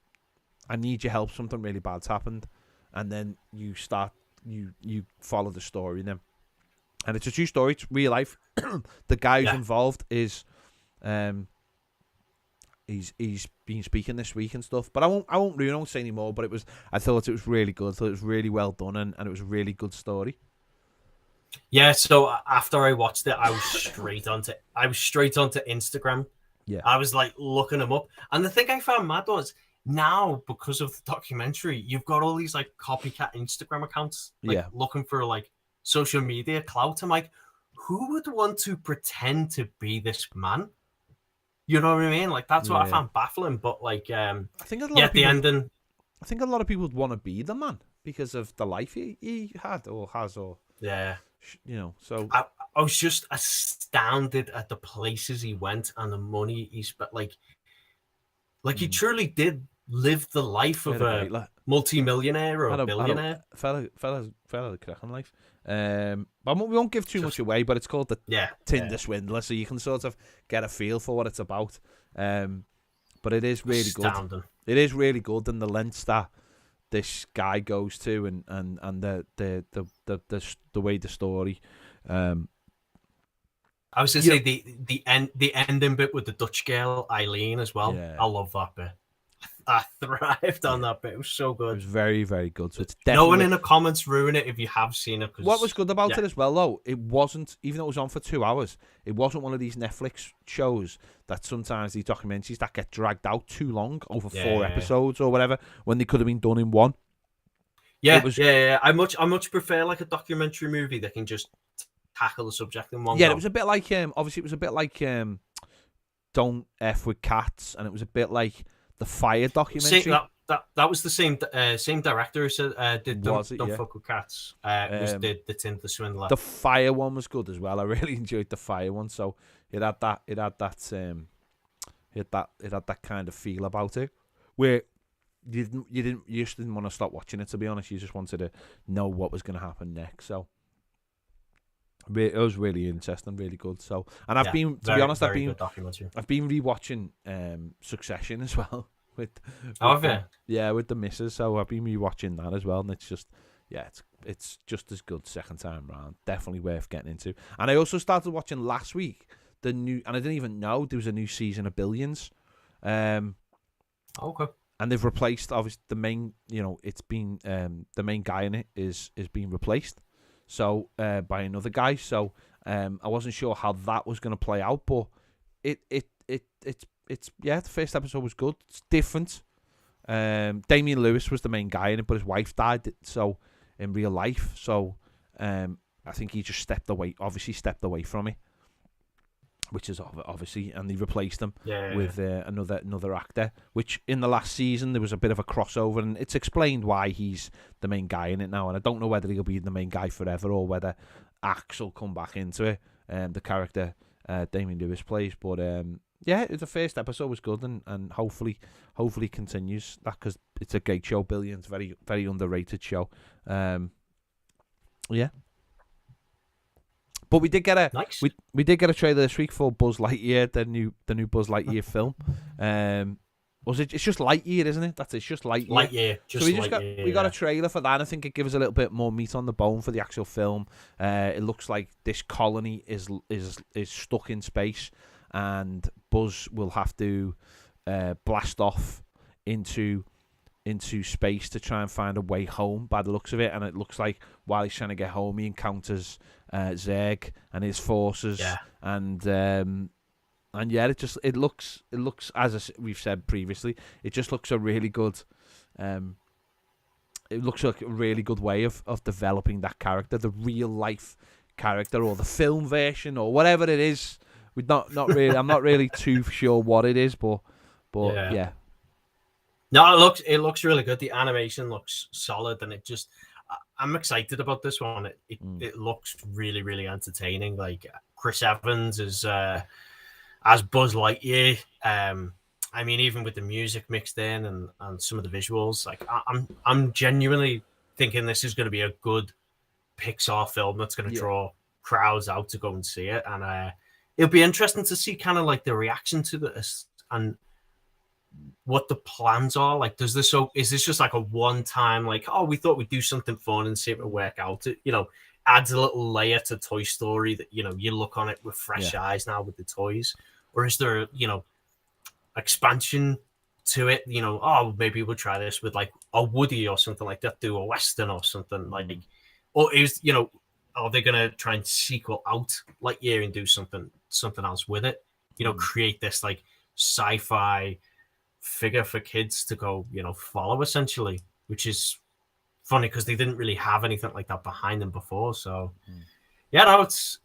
I need your help. Something really bad's happened, and then you start. You follow the story then, and it's a true story. It's real life. The guy who's involved is, he's been speaking this week and stuff. But I won't say any more. But I thought it was really good. I thought it was really well done, and it was a really good story. Yeah. So after I watched it, I was straight onto Instagram. Yeah. I was like looking him up, and the thing I found mad was, now, because of the documentary, you've got all these like copycat Instagram accounts looking for like social media clout. I'm like, who would want to pretend to be this man? You know what I mean? Like, that's what I found baffling. But like, I think a lot of people would want to be the man because of the life he had or has, or you know. So I was just astounded at the places he went and the money he spent. Like he truly did live the life of a multi-millionaire or a billionaire. Fella cracking life. But we won't give too much away, but it's called the Tinder Swindler, so you can sort of get a feel for what it's about. But it is really good. It is really good, and the lengths that this guy goes to, and the way the story. I was going to say the ending bit with the Dutch girl Eileen as well. Yeah. I love that bit. I thrived on that bit. It was so good. It was very, very good. So it's definitely... No one in the comments ruin it if you have seen it. What was good about it as well, though, it wasn't, even though it was on for 2 hours, it wasn't one of these Netflix shows that sometimes these documentaries that get dragged out too long over 4 episodes or whatever, when they could have been done in one. Yeah. I much prefer like a documentary movie that can just tackle the subject in one go. It was a bit like obviously it was a bit like Don't F with Cats, and it was a bit like the Fire documentary. That was the same director who said did Don't Fuck with Cats. Did the Tinder Swindler. The Fire one was good as well. I really enjoyed the Fire one. So it had that kind of feel about it, where you just didn't want to stop watching it, to be honest. You just wanted to know what was going to happen next. So It was really interesting, really good. So, and I've been, to very, be honest, very good documentary. I've been rewatching Succession as well with with the missus. So I've been rewatching that as well, and it's just it's just as good second time round. Definitely worth getting into. And I also started watching last week the new, and I didn't even know there was a new season of Billions. Okay. And they've replaced, obviously, the main, it's been, the main guy in it is being replaced, so, by another guy, so, I wasn't sure how that was going to play out, but the first episode was good, it's different. Damian Lewis was the main guy in it, but his wife died, so, in real life, so, I think he just stepped away from it, which is obviously, and they replaced him with another actor, which in the last season there was a bit of a crossover, and it's explained why he's the main guy in it now, and I don't know whether he'll be the main guy forever or whether Axe will come back into it, the character Damian Lewis plays, but the first episode was good, and hopefully continues that, because it's a great show. Billions, very, very underrated show. But we did get a we did get a trailer this week for Buzz Lightyear, the new Buzz Lightyear film. Was it? It's just Lightyear, isn't it? It's just Lightyear. Lightyear. We got a trailer for that. And I think it gives us a little bit more meat on the bone for the actual film. It looks like this colony is stuck in space, and Buzz will have to blast off into space to try and find a way home, by the looks of it. And it looks like while he's trying to get home, he encounters Zerg and his forces, and it looks, as we've said previously, it just looks a really good it looks like a really good way of developing that character, the real life character, or the film version, or whatever it is. We're not really I'm not really too sure what it is, but yeah. No, it looks really good. The animation looks solid, and I'm excited about this one. It looks really, really entertaining. Like Chris Evans is as Buzz Lightyear. I mean, even with the music mixed in and some of the visuals, like I'm genuinely thinking this is going to be a good Pixar film that's going to draw crowds out to go and see it, and it'll be interesting to see kind of like the reaction to this and what the plans are. Like, is this just like a one-time, like, oh, we thought we'd do something fun and see if it would work out? It, adds a little layer to Toy Story that, you look on it with fresh eyes now with the toys. Or is there, expansion to it? Oh, maybe we'll try this with like a Woody or something like that, do a Western or something like, or is, are they going to try and sequel out Lightyear and do something else with it? Create this like sci-fi figure for kids to go, follow, essentially, which is funny because they didn't really have anything like that behind them before. So it's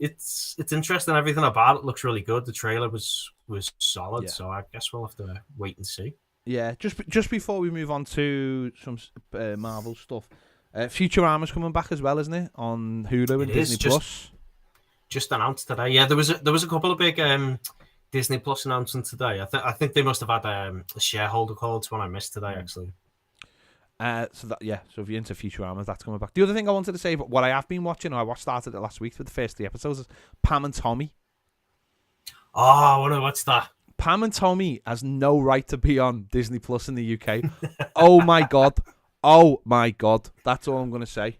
interesting. Everything about it looks really good. The trailer was solid, so I guess we'll have to wait and see. Yeah, just before we move on to some Marvel stuff, Futurama's coming back as well, isn't it, on Hulu and Disney Plus? Just announced today. Yeah, there was a couple of big Disney Plus announcement today. I think they must have had a shareholder call. It's one I missed today, actually. So if you're into Futurama, that's coming back. The other thing I wanted to say, but what I have been watching, or I started it last week with the first 3 episodes, is Pam and Tommy. Oh, I want to watch that. Pam and Tommy has no right to be on Disney Plus in the UK. Oh my god. That's all I'm going to say.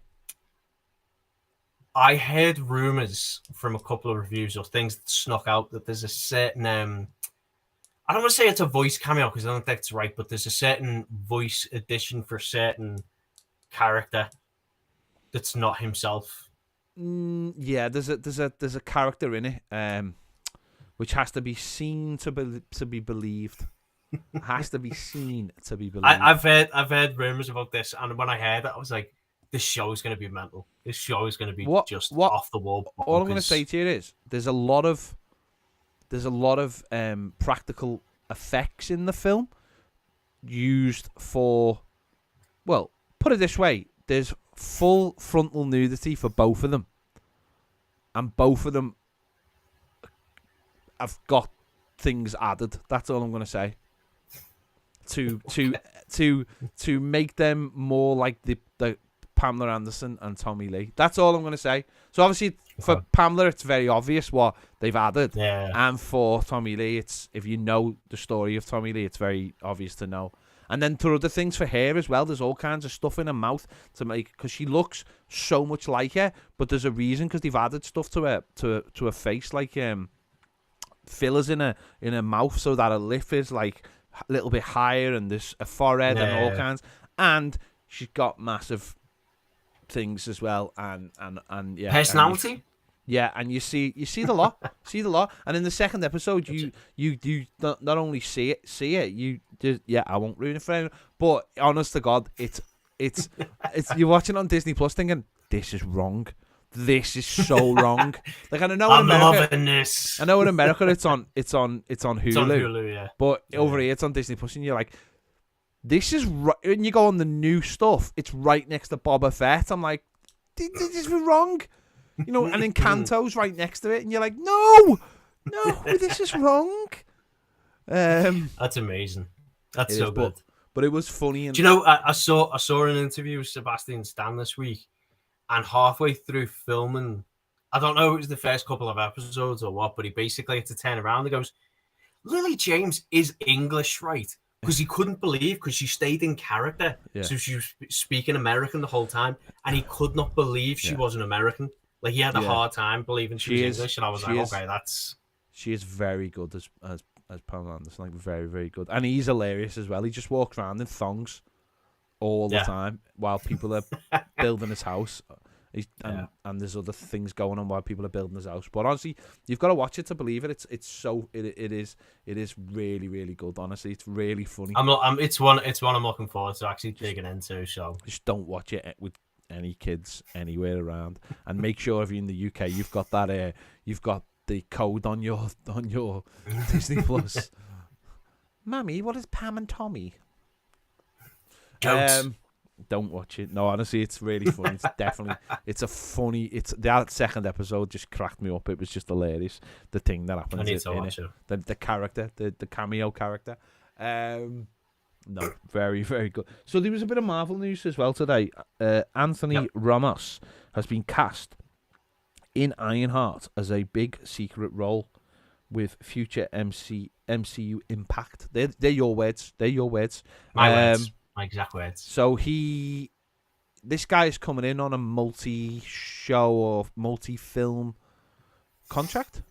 I heard rumors from a couple of reviews or things that snuck out that there's a certain, I don't want to say it's a voice cameo because I don't think it's right, but there's a certain voice addition for a certain character that's not himself. Yeah, there's a character in it, which has to be seen to be believed. Has to be seen to be believed. I've heard rumors about this, and when I heard it, I was like, this show is going to be mental. This show is going to be off the wall. All I'm going to say to you is there's a lot of practical effects in the film used for, well, put it this way, there's full frontal nudity for both of them, and both of them have got things added. That's all I'm going to say. To make them more like the Pamela Anderson and Tommy Lee. That's all I'm going to say. So obviously for Pamela, it's very obvious what they've added. Yeah. And for Tommy Lee, it's if you know the story of Tommy Lee, it's very obvious to know. And then for other things for her as well, there's all kinds of stuff in her mouth to make, because she looks so much like her, but there's a reason, because they've added stuff to her face, like fillers in her mouth so that her lip is like a little bit higher, and there's a forehead and all kinds. And she's got massive things as well, and yeah, personality. Yeah, and you see the lot, and in the second episode, you not only see it, you just, I won't ruin it for anyone, but honest to God, it's you're watching on Disney Plus thinking, this is wrong, this is so wrong. Like, I know in America, loving this. I know in America it's on Hulu, it's on Hulu, yeah, but over here it's on Disney Plus, and you're like, this is right. When you go on the new stuff, it's right next to Boba Fett. I'm like, this is wrong. You know, and Encanto's right next to it, and you're like, no, this is wrong. That's amazing. That's so good. But it was funny. And do you know? I saw an interview with Sebastian Stan this week, and halfway through filming, I don't know if it was the first couple of episodes or what, but he basically had to turn around and goes, Lily James is English, right? Because he couldn't believe, because she stayed in character, so she was speaking American the whole time, and he could not believe she wasn't American. Like, he had a hard time believing she was English, and I was like, okay, that's... She is very good as Pamela Anderson, like, very, very good. And he's hilarious as well. He just walks around in thongs all the time while people are building his house. And there's other things going on while people are building his house. But honestly, you've got to watch it to believe it. It is really, really good. Honestly, it's really funny. It's one I'm looking forward to actually digging into. So just don't watch it with any kids anywhere around, and make sure if you're in the UK, you've got that. You've got the code on your Disney Plus. Mummy, what is Pam and Tommy? Don't watch it. No, honestly, it's really funny. That second episode just cracked me up. It was just hilarious. The thing that happened. I need to watch it. The character, the cameo character. No, very, very good. So there was a bit of Marvel news as well today. Anthony Ramos has been cast in Ironheart as a big secret role with future MCU impact. They're your words. My words. My exact words. So this guy is coming in on a multi-show or multi-film contract?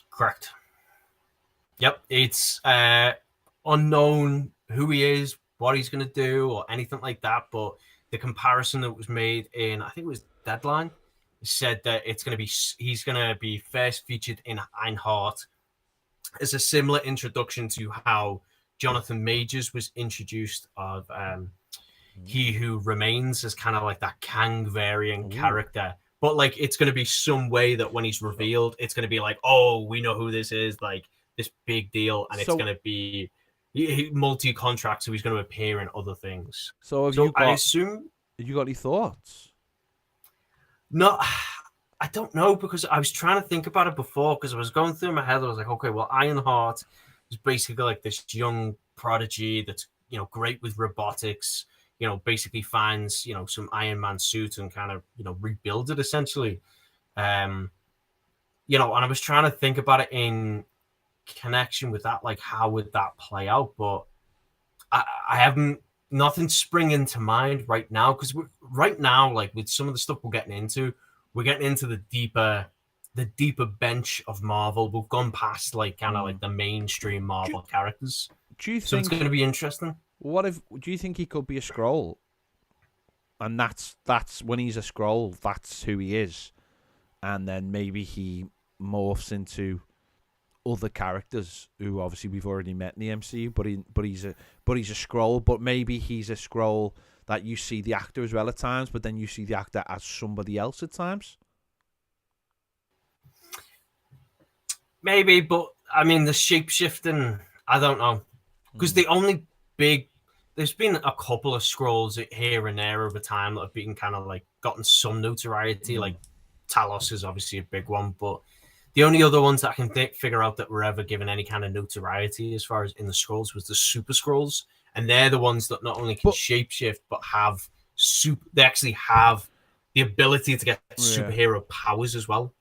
Correct. Yep, it's unknown who he is, what he's going to do, or anything like that, but the comparison that was made in, I think it was Deadline, said that he's going to be first featured in Ironheart as a similar introduction to how Jonathan Majors was introduced of He Who Remains, as kind of like that Kang variant character. But like, it's going to be some way that when he's revealed, it's going to be like, oh, we know who this is, like this big deal, and it's going to be multi-contract, so he's going to appear in other things. So I assume, have you got any thoughts? No, I don't know, because I was trying to think about it before, because I was going through my head. I was like, okay, well, Ironheart is basically like this young prodigy that's, great with robotics, basically finds, some Iron Man suit and kind of, rebuilds it essentially. And I was trying to think about it in connection with that, like, how would that play out? But I haven't, nothing springing to mind right now, because right now, like, with some of the stuff we're getting into the deeper bench of Marvel. We've gone past like kind of like the mainstream Marvel characters. Do you think so? It's going to be interesting. Do you think he could be a Skrull? And that's when he's a Skrull, that's who he is, and then maybe he morphs into other characters who obviously we've already met in the MCU, but he's a Skrull, but maybe he's a Skrull that you see the actor as well at times, but then you see the actor as somebody else at times. Maybe, but I mean the shape-shifting, I don't know, because there's been a couple of Skrulls here and there over time that have been kind of like gotten some notoriety. Like Talos is obviously a big one, but the only other ones that I can figure out that were ever given any kind of notoriety as far as in the Skrulls was the Super Skrulls, and they're the ones that not only can shapeshift but have they actually have the ability to get superhero powers as well.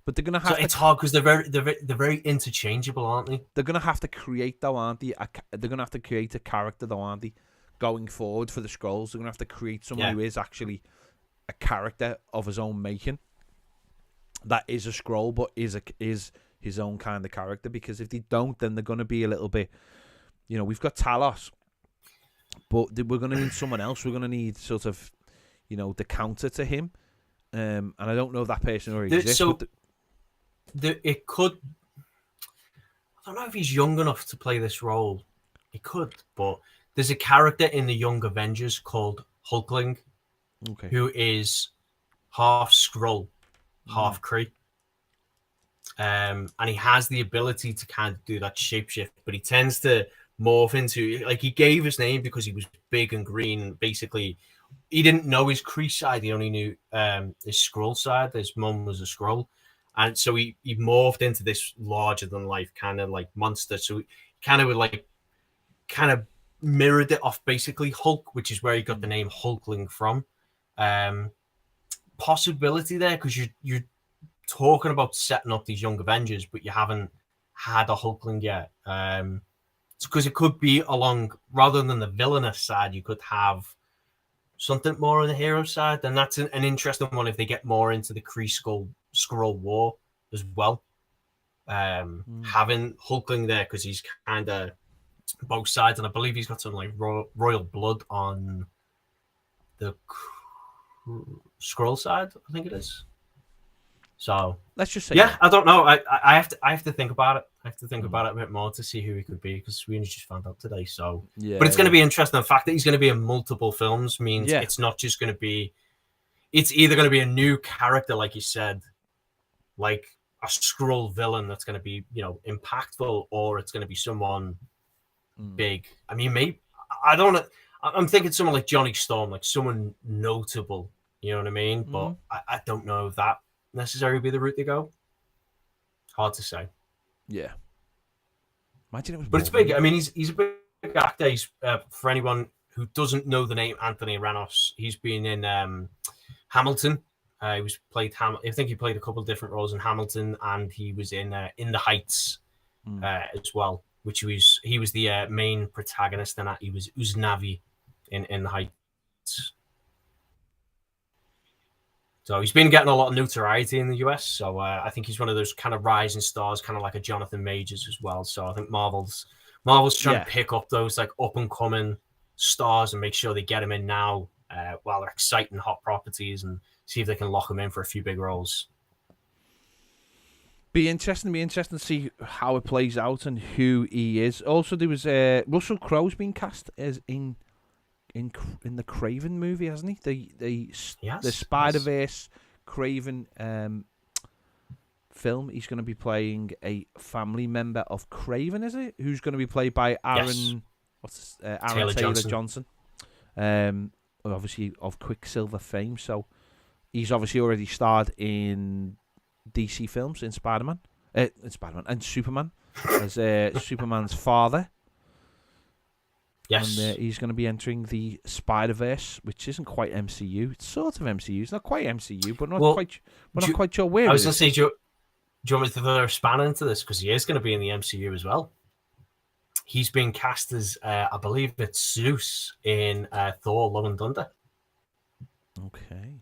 But they're gonna have. So it's hard because they're very interchangeable, aren't they? They're gonna have to create though, aren't they? They're gonna have to create a character though, aren't they? Going forward for the Skrulls, they're gonna have to create someone who is actually a character of his own making. That is a Skrull, but is his own kind of character. Because if they don't, then they're gonna be a little bit. We've got Talos, but we're gonna need someone else. We're gonna need sort of, the counter to him. And I don't know if that person already exists. So it could. I don't know if he's young enough to play this role. He could, but there's a character in the Young Avengers called Hulkling, who is half Skrull, half Kree. And he has the ability to kind of do that shapeshift, but he tends to morph into, like, he gave his name because he was big and green. Basically, he didn't know his Kree side. He only knew his Skrull side. His mum was a Skrull. And so he morphed into this larger than life kind of like monster. So he kind of mirrored it off basically Hulk, which is where he got the name Hulkling from. Possibility there, because you're talking about setting up these Young Avengers, but you haven't had a Hulkling yet. Because it could be along, rather than the villainous side, you could have something more on the hero side. And that's an interesting one if they get more into the Kree Skrull War as well. Having Hulkling there, because he's kind of both sides, and I believe he's got some like royal blood on the Skrull side, I think it is. So let's just say, I don't know. I have to think about it. I have to think about it a bit more to see who he could be, because we only just found out today. So, but it's going to be interesting. The fact that he's going to be in multiple films means it's not just going to be. It's either going to be a new character, like you said, like a Skrull villain that's going to be, impactful, or it's going to be someone big. I mean, maybe I don't know. I'm thinking someone like Johnny Storm, like someone notable. You know what I mean? But I don't know if that necessarily be the route they go. Hard to say. Yeah. Imagine it was. But it's big. I mean, he's a big actor. He's for anyone who doesn't know the name Anthony Ranos, he's been in Hamilton. I think he played a couple of different roles in Hamilton, and he was in The Heights as well, which he was the main protagonist in that. He was Uznavi in The Heights. So he's been getting a lot of notoriety in the US. So I think he's one of those kind of rising stars, kind of like a Jonathan Majors as well. So I think Marvel's trying to pick up those like up and coming stars and make sure they get them in now while they're exciting hot properties, and see if they can lock him in for a few big roles. Be interesting to see how it plays out and who he is. Also, there was Russell Crowe's been cast as in the Craven movie, hasn't he? The Spider-Verse Craven film. He's going to be playing a family member of Craven, is it? Who's going to be played by Aaron Taylor Johnson. Obviously of Quicksilver fame. So he's obviously already starred in DC films, in Spider-Man and Superman as Superman's father. Yes. And he's going to be entering the Spider-Verse, which isn't quite MCU. It's sort of MCU. It's not quite MCU, but we're not quite sure where. I was going to say, do you want me to throw a span into this? Because he is going to be in the MCU as well. He's been cast as, I believe it's Zeus in Thor: Love and Thunder. Okay.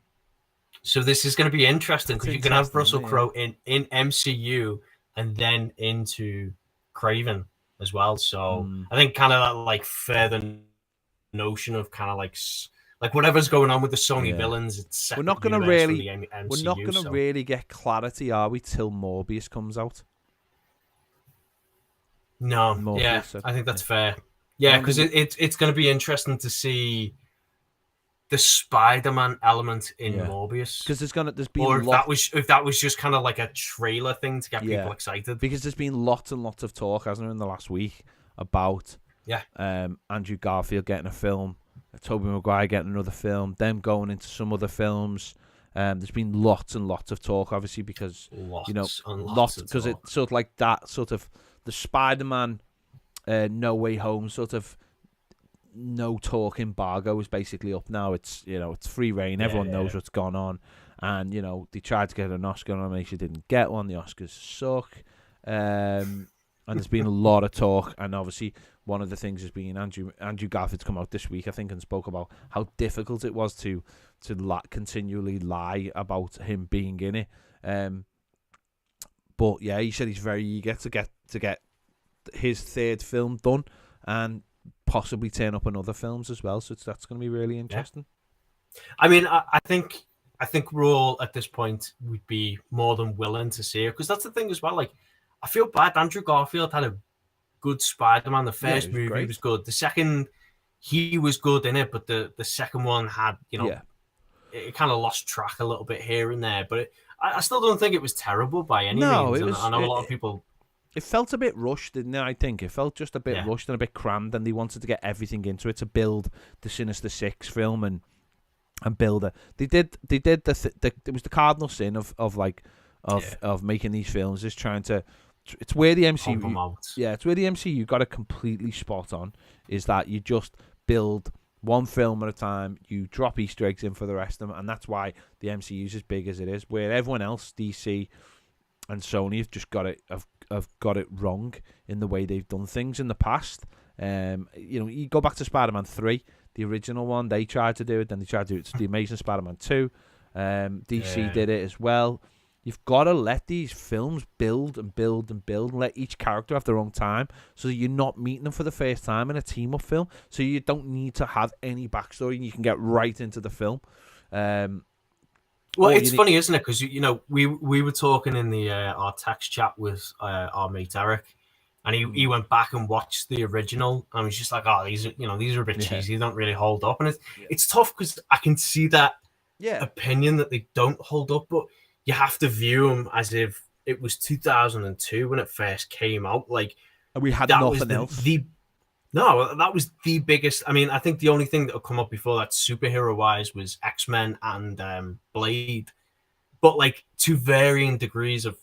So this is going to be interesting, because you can have Russell Crowe in MCU and then into Craven as well. So I think kind of that like further notion of kind of like whatever's going on with the Sony villains. It's we're not going to really get clarity, are we, till Morbius comes out? No, Morbius, I think that's fair. Yeah, because it's going to be interesting to see the Spider-Man element in Morbius, because there's been or if that was just kind of like a trailer thing to get people excited, because there's been lots and lots of talk, hasn't there, in the last week about Andrew Garfield getting a film, Tobey Maguire getting another film, them going into some other films. There's been lots and lots of talk, obviously, because because it's sort of like that sort of the Spider-Man No Way Home sort of no talk embargo is basically up now. It's it's free reign. Everyone knows what's gone on, and they tried to get an Oscar nomination, didn't get one. The Oscars suck, and there's been a lot of talk. And obviously, one of the things has been Andrew Garfield's come out this week, I think, and spoke about how difficult it was to continually lie about him being in it. But yeah, he said he's very eager to get his third film done and possibly turn up in other films as well. So that's going to be really interesting. Yeah. I mean, I think we're all at this point would be more than willing to see it, because that's the thing as well. Like, I feel bad. Andrew Garfield had a good Spider-Man. The first movie was good. The second, he was good in it, but the second one had it kind of lost track a little bit here and there. But I still don't think it was terrible by any means. I know a lot of people. It felt a bit rushed, didn't it? I think it felt just a bit rushed and a bit crammed, and they wanted to get everything into it to build the Sinister Six film and build it. They did it was the cardinal sin of making these films, is trying to. It's where the MCU, it's where the MCU got it completely spot on. Is that you just build one film at a time, you drop Easter eggs in for the rest of them, and that's why the MCU is as big as it is. Where everyone else, DC and Sony, have just got it have got it wrong in the way they've done things in the past. You go back to Spider-Man 3, the original one, they tried to do it, then they tried to do it to the Amazing Spider-Man 2. DC did it as well. You've got to let these films build and build and build, and let each character have their own time, so that you're not meeting them for the first time in a team-up film, so you don't need to have any backstory and you can get right into the film. Well, it's funny, isn't it? Because we were talking in the our text chat with our mate Eric, and he went back and watched the original, and was just like, "Oh, these are a bit cheesy. They don't really hold up." And it's tough because I can see that opinion that they don't hold up, but you have to view them as if it was 2002 when it first came out. Like, and we had nothing else. No, that was the biggest. I mean, I think the only thing that would come up before that superhero-wise was X-Men and Blade. But, like, to varying degrees of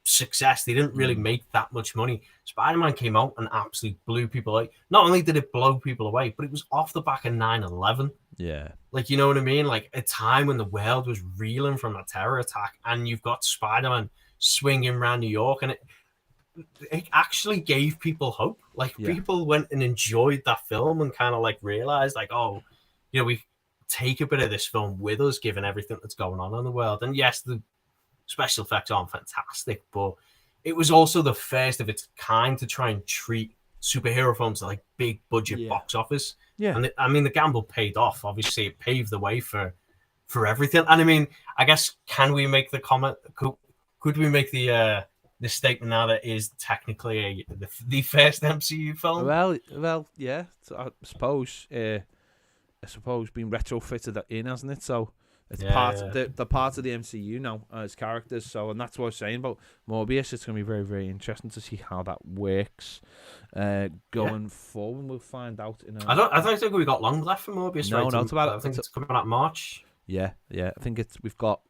success, they didn't really make that much money. Spider-Man came out and absolutely blew people away. Not only did it blow people away, but it was off the back of 9/11. Yeah. Like, you know what I mean? Like, a time when the world was reeling from a terror attack, and you've got Spider-Man swinging around New York, and it actually gave people hope. Like, people went and enjoyed that film and kind of like realized, like, oh, we take a bit of this film with us, given everything that's going on in the world. And yes, the special effects aren't fantastic, but it was also the first of its kind to try and treat superhero films like big budget box office. Yeah. And I mean, the gamble paid off. Obviously, it paved the way for everything. And I mean, I guess, can we make the comment? Could we make the statement now that is technically the first MCU film? Well, yeah. So I suppose being retrofitted in, hasn't it? So it's part of the part of the MCU now as characters. So, and that's what I was saying about Morbius. It's going to be very, very interesting to see how that works going forward. We'll find out. I don't think we got long left for Morbius. No, right? no, I think it's coming out March. Yeah. I think we've got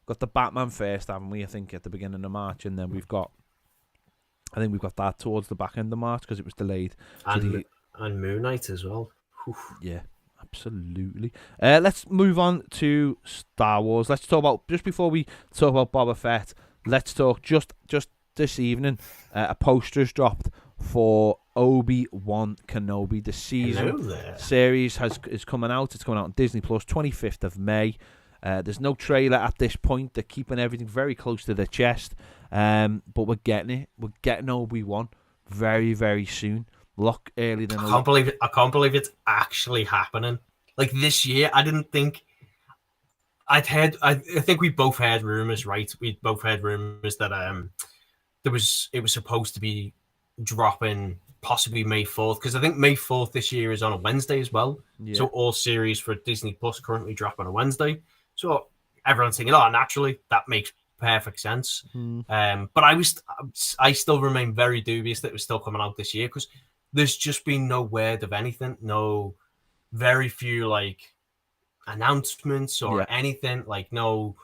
the Batman first, haven't we? I think at the beginning of March, and then we've got that towards the back end of March because it was delayed. And Moon Knight as well. Oof. Yeah, absolutely. Let's move on to Star Wars. Let's talk about, just before we talk about Boba Fett, let's talk just this evening. A poster is dropped for Obi-Wan Kenobi. The season series is coming out. It's coming out on Disney Plus 25th of May. There's no trailer at this point. They're keeping everything very close to their chest. But we're getting it. We're getting Obi-Wan very, very soon. Look, earlier than I can't believe it's actually happening. Like, this year, I didn't think I think we both heard rumors, right? We both heard rumors that it was supposed to be dropping possibly May 4th, because I think May 4th this year is on a Wednesday as well. Yeah. So all series for Disney Plus currently drop on a Wednesday. So everyone's thinking, oh, naturally, that makes perfect sense. But I still remain very dubious that it was still coming out this year, because there's just been no word of anything. Very few like announcements or anything. Like, no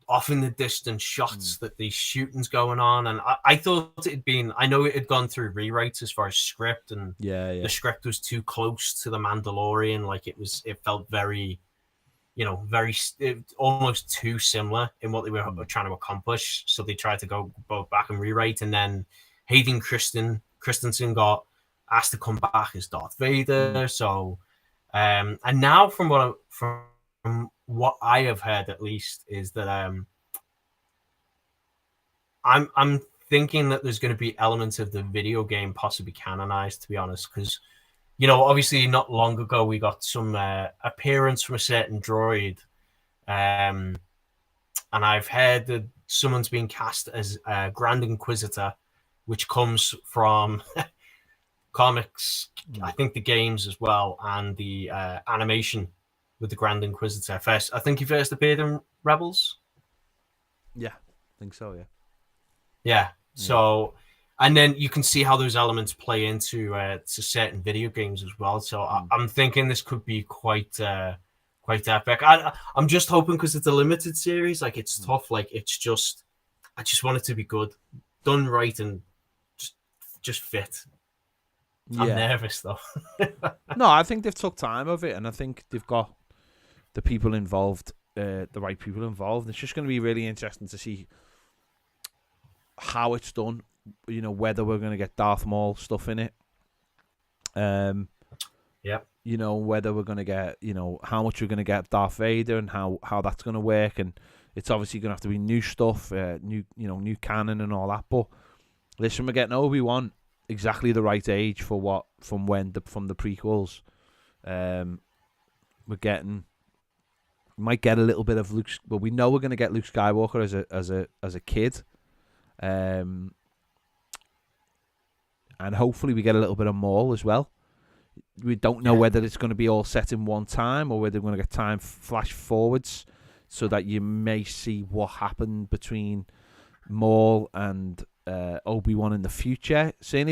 off in the distance shots that these shootings going on, and I thought it'd been. I know it had gone through rewrites as far as script, and the script was too close to the Mandalorian. Like it felt very, almost too similar in what they were trying to accomplish. So they tried to go back and rewrite, and then Hayden Christensen got asked to come back as Darth Vader. So, and now from what I have heard, at least, is that I'm thinking that there's going to be elements of the video game possibly canonized, to be honest, because obviously not long ago we got some appearance from a certain droid, and I've heard that someone's been cast as Grand Inquisitor, which comes from comics, I think the games as well, and the animation with the Grand Inquisitor. I think he first appeared in Rebels. Yeah, I think so. Yeah. So, and then you can see how those elements play into to certain video games as well. So I'm thinking this could be quite epic. I'm just hoping, because it's a limited series. Like, it's tough. Like, I just want it to be good, done right, and just fit. I'm nervous though. No, I think they've took time of it, and I think they've got the people involved, the right people involved. It's just going to be really interesting to see how it's done. Whether we're going to get Darth Maul stuff in it. Whether we're going to get, how much we're going to get Darth Vader, and how that's going to work. And it's obviously going to have to be new stuff, new canon and all that. But listen, we're getting Obi-Wan exactly the right age from the prequels. We might get a little bit of Luke, but we know we're going to get Luke Skywalker as a kid, and hopefully we get a little bit of Maul as well. We don't know whether it's going to be all set in one time, or whether we're going to get time flash forwards, so that you may see what happened between Maul and Obi-Wan in the future. Saying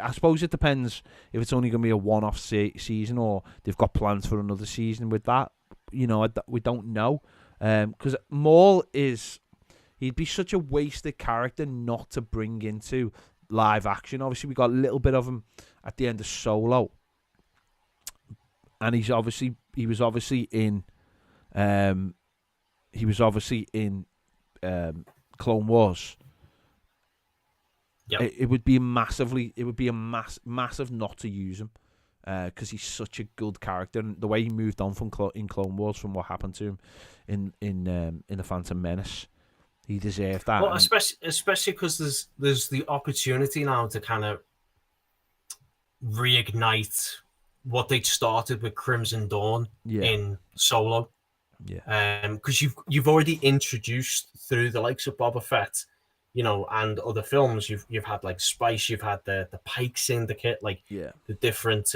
I suppose it depends if it's only going to be a one-off season, or they've got plans for another season with that. We don't know, because Maul he'd be such a wasted character not to bring into live action. Obviously, we got a little bit of him at the end of Solo, and he was obviously in Clone Wars. Yep. It would be a massive not to use him, because he's such a good character, and the way he moved on in Clone Wars from what happened to him in the Phantom Menace, he deserved that. Well, especially because there's the opportunity now to kind of reignite what they started with Crimson Dawn in Solo. Yeah. Because you've already introduced through the likes of Boba Fett, and other films, you've had like Spice, you've had the Pike Syndicate, the different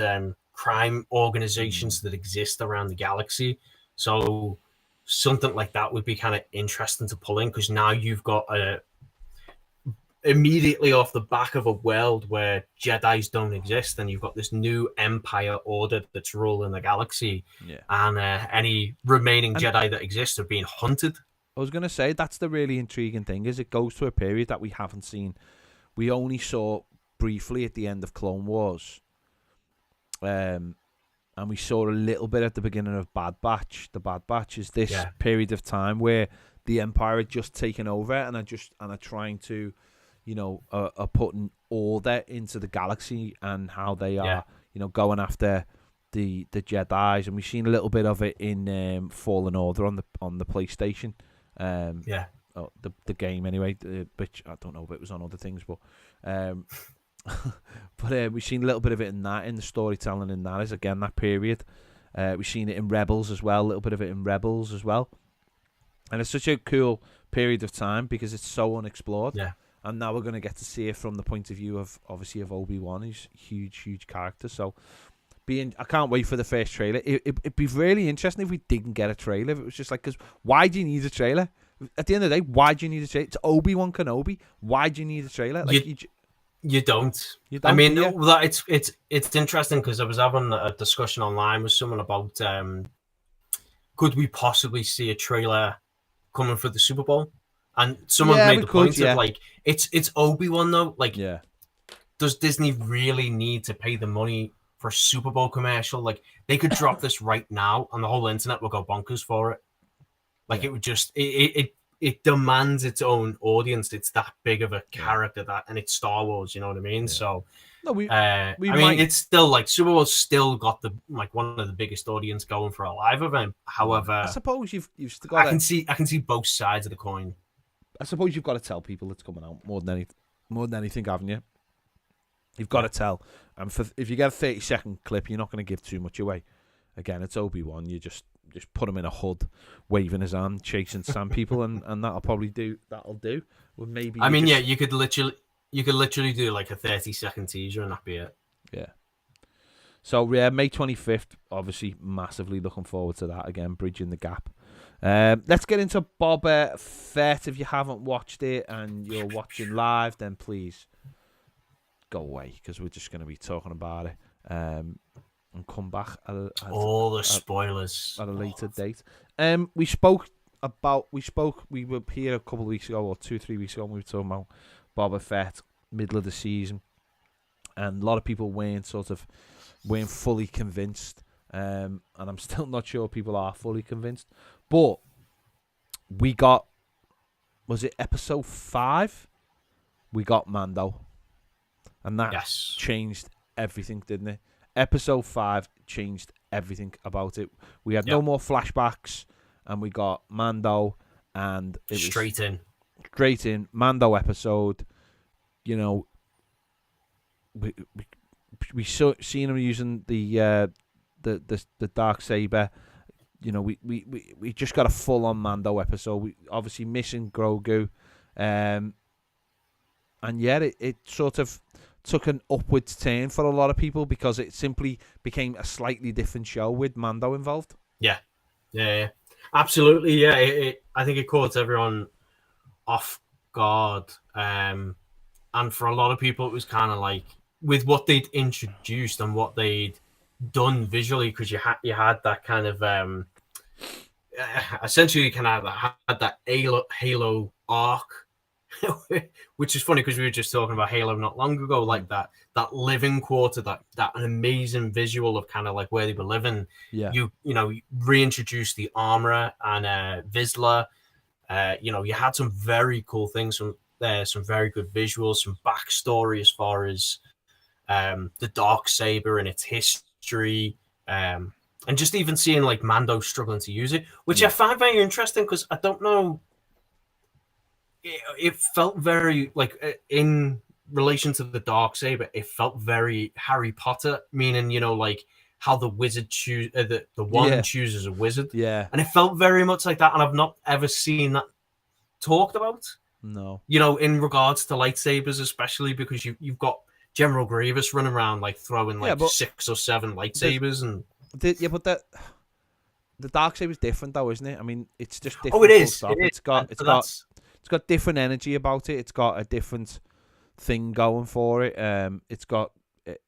crime organizations that exist around the galaxy. So something like that would be kind of interesting to pull in, because now you've got immediately off the back of a world where Jedis don't exist, and you've got this new Empire order that's ruling the galaxy, and any remaining Jedi that exist are being hunted. I was going to say, that's the really intriguing thing, is it goes to a period that we haven't seen. We only saw briefly at the end of Clone Wars, and we saw a little bit at the beginning of Bad Batch. The Bad Batch is this period of time where the Empire had just taken over, and are trying to, are putting order into the galaxy, and how they are, going after the Jedis. And we've seen a little bit of it in Fallen Order on the PlayStation. The game anyway, which I don't know if it was on other things, but we've seen a little bit of it in the storytelling in that, is again that period. We've seen it in Rebels as well, a little bit of it in Rebels as well, and it's such a cool period of time because it's so unexplored. And now we're going to get to see it from the point of view of Obi-Wan, who's a huge character. So I can't wait for the first trailer. It'd be really interesting if we didn't get a trailer. If it was just like, because why do you need a trailer? At the end of the day, why do you need a trailer? It's Obi-Wan Kenobi. Why do you need a trailer? Like, you don't. I mean, it's interesting, because I was having a discussion online with someone about could we possibly see a trailer coming for the Super Bowl. And someone Yeah, made we the could, point yeah. of like, it's Obi-Wan though. Like, Yeah. does Disney really need to pay the money for a Super Bowl commercial? Like, they could drop this right now, and the whole internet will go bonkers for it. Like, it would just it demands its own audience. It's that big of a character and it's Star Wars. You know what I mean? Yeah. So, No, I mean, it's still like Super Bowl's still got the like one of the biggest audience going for a live event. However, I suppose you've still got. I can see both sides of the coin. I suppose you've got to tell people it's coming out more than anything, haven't you? You've got to tell. And if you get a 30-second clip, you're not going to give too much away. Again, it's Obi-Wan. You just put him in a hood, waving his hand, chasing some people, and that'll probably do. That'll do. Well, maybe. I mean, you could literally do like a 30-second teaser and that'd be it. Yeah. So yeah, May 25th. Obviously, massively looking forward to that. Again, bridging the gap. Let's get into Boba Fett. If you haven't watched it and you're watching live, then please go away because we're just going to be talking about it and come back all the spoilers at a later date. We were here a couple of weeks ago or 2-3 weeks ago and we were talking about Boba Fett, middle of the season, and a lot of people weren't fully convinced, and I'm still not sure people are fully convinced. But we got, was it episode 5? We got Mando. And that changed everything, didn't it? Episode 5 changed everything about it. We had no more flashbacks, and we got Mando, and it was straight in Mando episode. You know, we seen him using the dark saber. You know, we just got a full on Mando episode. We obviously missing Grogu, and yet it sort of took an upwards turn for a lot of people because it simply became a slightly different show with Mando involved. Yeah, absolutely. Yeah, I think it caught everyone off guard, and for a lot of people, it was kind of like with what they'd introduced and what they'd done visually, because you had that kind of essentially kind of had that Halo arc. Which is funny because we were just talking about Halo not long ago, like that living quarter, that an amazing visual of kind of like where they were living. Yeah, you reintroduced the armorer and Vizsla. You had some very cool things, some very good visuals, some backstory as far as the dark saber and its history, and just even seeing like Mando struggling to use it, which I find very interesting because I don't know. It felt very like in relation to the dark saber. It felt very Harry Potter, meaning like how the wizard the wand chooses a wizard. Yeah, and it felt very much like that. And I've not ever seen that talked about. No, in regards to lightsabers, especially because you've got General Grievous running around like throwing 6 or 7 lightsabers but the dark saber is different though, isn't it? I mean, it's just different. Oh, it is. It's got different energy about it. It's got a different thing going for it. It's got, it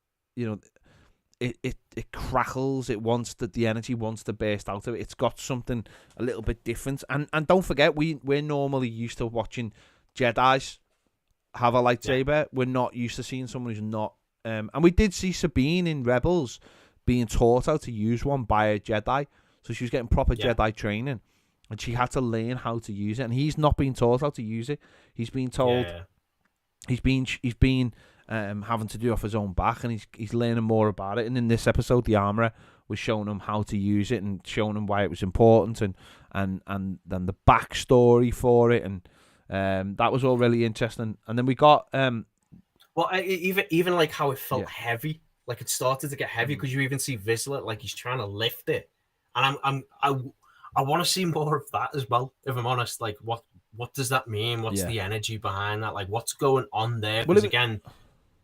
crackles. It wants the energy wants to burst out of it. It's got something a little bit different. And don't forget, we're normally used to watching Jedis have a lightsaber. Yeah. We're not used to seeing someone who's not. And we did see Sabine in Rebels being taught how to use one by a Jedi, so she was getting proper Jedi training. And she had to learn how to use it, and he's not been taught how to use it. He's been told he's been having to do it off his own back, and he's learning more about it. And in this episode, the armorer was showing him how to use it and showing him why it was important, and then the backstory for it, and that was all really interesting. And then we got even like how it felt heavy, like it started to get heavy because you even see Vizsla like he's trying to lift it, and I want to see more of that as well, if I'm honest. Like, what does that mean? What's the energy behind that? Like, what's going on there? Because again,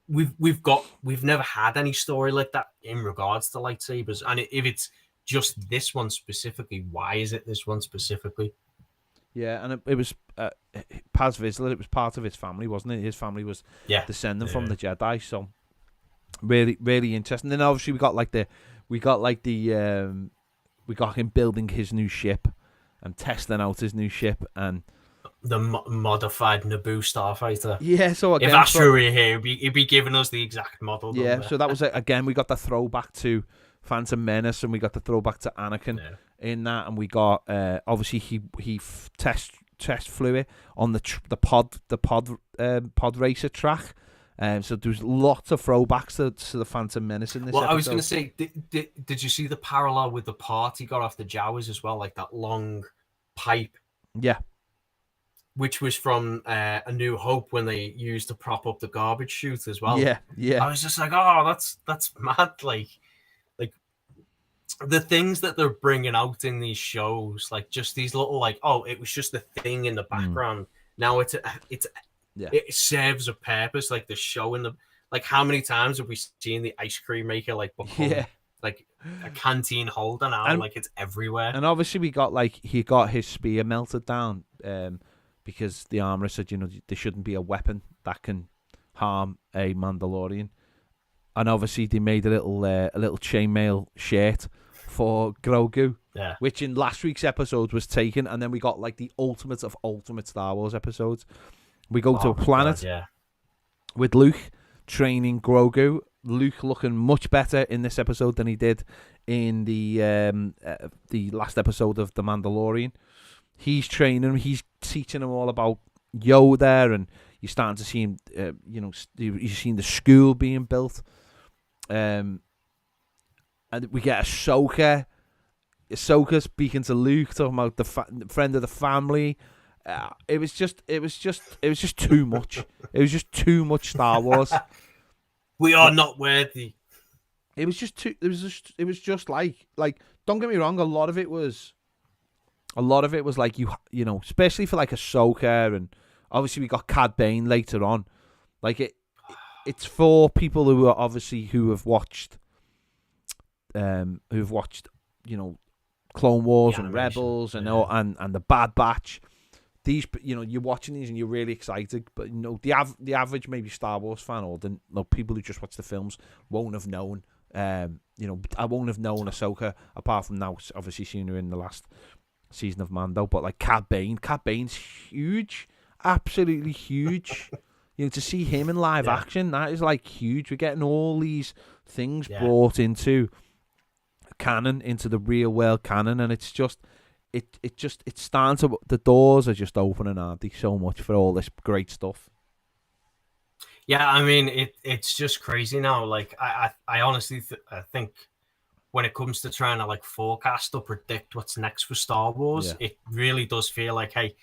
we've never had any story like that in regards to lightsabers. And if it's just this one specifically, why is it this one specifically? Yeah, and it was Paz Vizsla. It was part of his family, wasn't it? His family was descending from the Jedi. So really, really interesting. Then obviously we got him building his new ship, and testing out his new ship. And the modified Naboo starfighter. Yeah, so again, if Astro were here, he'd be giving us the exact model. Yeah, so that was again, we got the throwback to Phantom Menace, and we got the throwback to Anakin in that, and we got obviously he test flew it on the pod racer track. So there's lots of throwbacks to the Phantom Menace in this episode. I was going to say, did you see the parallel with the part he got off the Jawas as well, like that long pipe? Yeah. Which was from A New Hope when they used to prop up the garbage chute as well. Yeah. I was just like, oh, that's mad. Like the things that they're bringing out in these shows, like just these little, like, oh, it was just a thing in the background. Now it serves a purpose. Like the show in the, like, how many times have we seen the ice cream maker like become like a canteen holder now? And, like, it's everywhere. And obviously he got his spear melted down. Because the armorer said, there shouldn't be a weapon that can harm a Mandalorian, and obviously they made a little chainmail shirt for Grogu, which in last week's episode was taken, and then we got like the ultimate of ultimate Star Wars episodes. We go to a planet with Luke training Grogu. Luke looking much better in this episode than he did in the last episode of The Mandalorian. He's training him. He's teaching him all about Yoda, and you're starting to see him. You're seeing the school being built, and we get Ahsoka speaking to Luke, talking about the friend of the family. It was just too much. It was just too much Star Wars. We are not worthy. It was just too. It was just like. Don't get me wrong. A lot of it was like you know, especially for like Ahsoka, and obviously we got Cad Bane later on. Like it's for people who are obviously who have watched, Clone Wars and Rebels and the Bad Batch. These, you're watching these and you're really excited, but the average maybe Star Wars fan or people who just watch the films won't have known. I won't have known Ahsoka apart from now, obviously seeing her in the last season of Mando, but like Cad Bane's huge, absolutely huge. To see him in live action, that is like huge. We're getting all these things brought into canon, into the real world canon, and it's just it's starting to, the doors are just opening, aren't they, so much for all this great stuff. Yeah, I mean it's just crazy now. Like I honestly I think when it comes to trying to like forecast or predict what's next for Star Wars, it really does feel like, hey,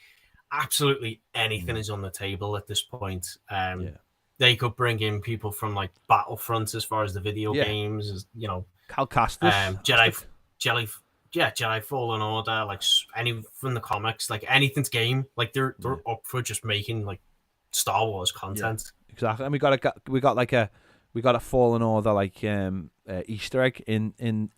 absolutely anything is on the table at this point. They could bring in people from like Battlefront as far as the video games, as Cal Kestis, Jedi Fallen Order, like any from the comics, like anything's game. Like they're up for just making like Star Wars content. Exactly, and we got a Fallen Order like Easter egg in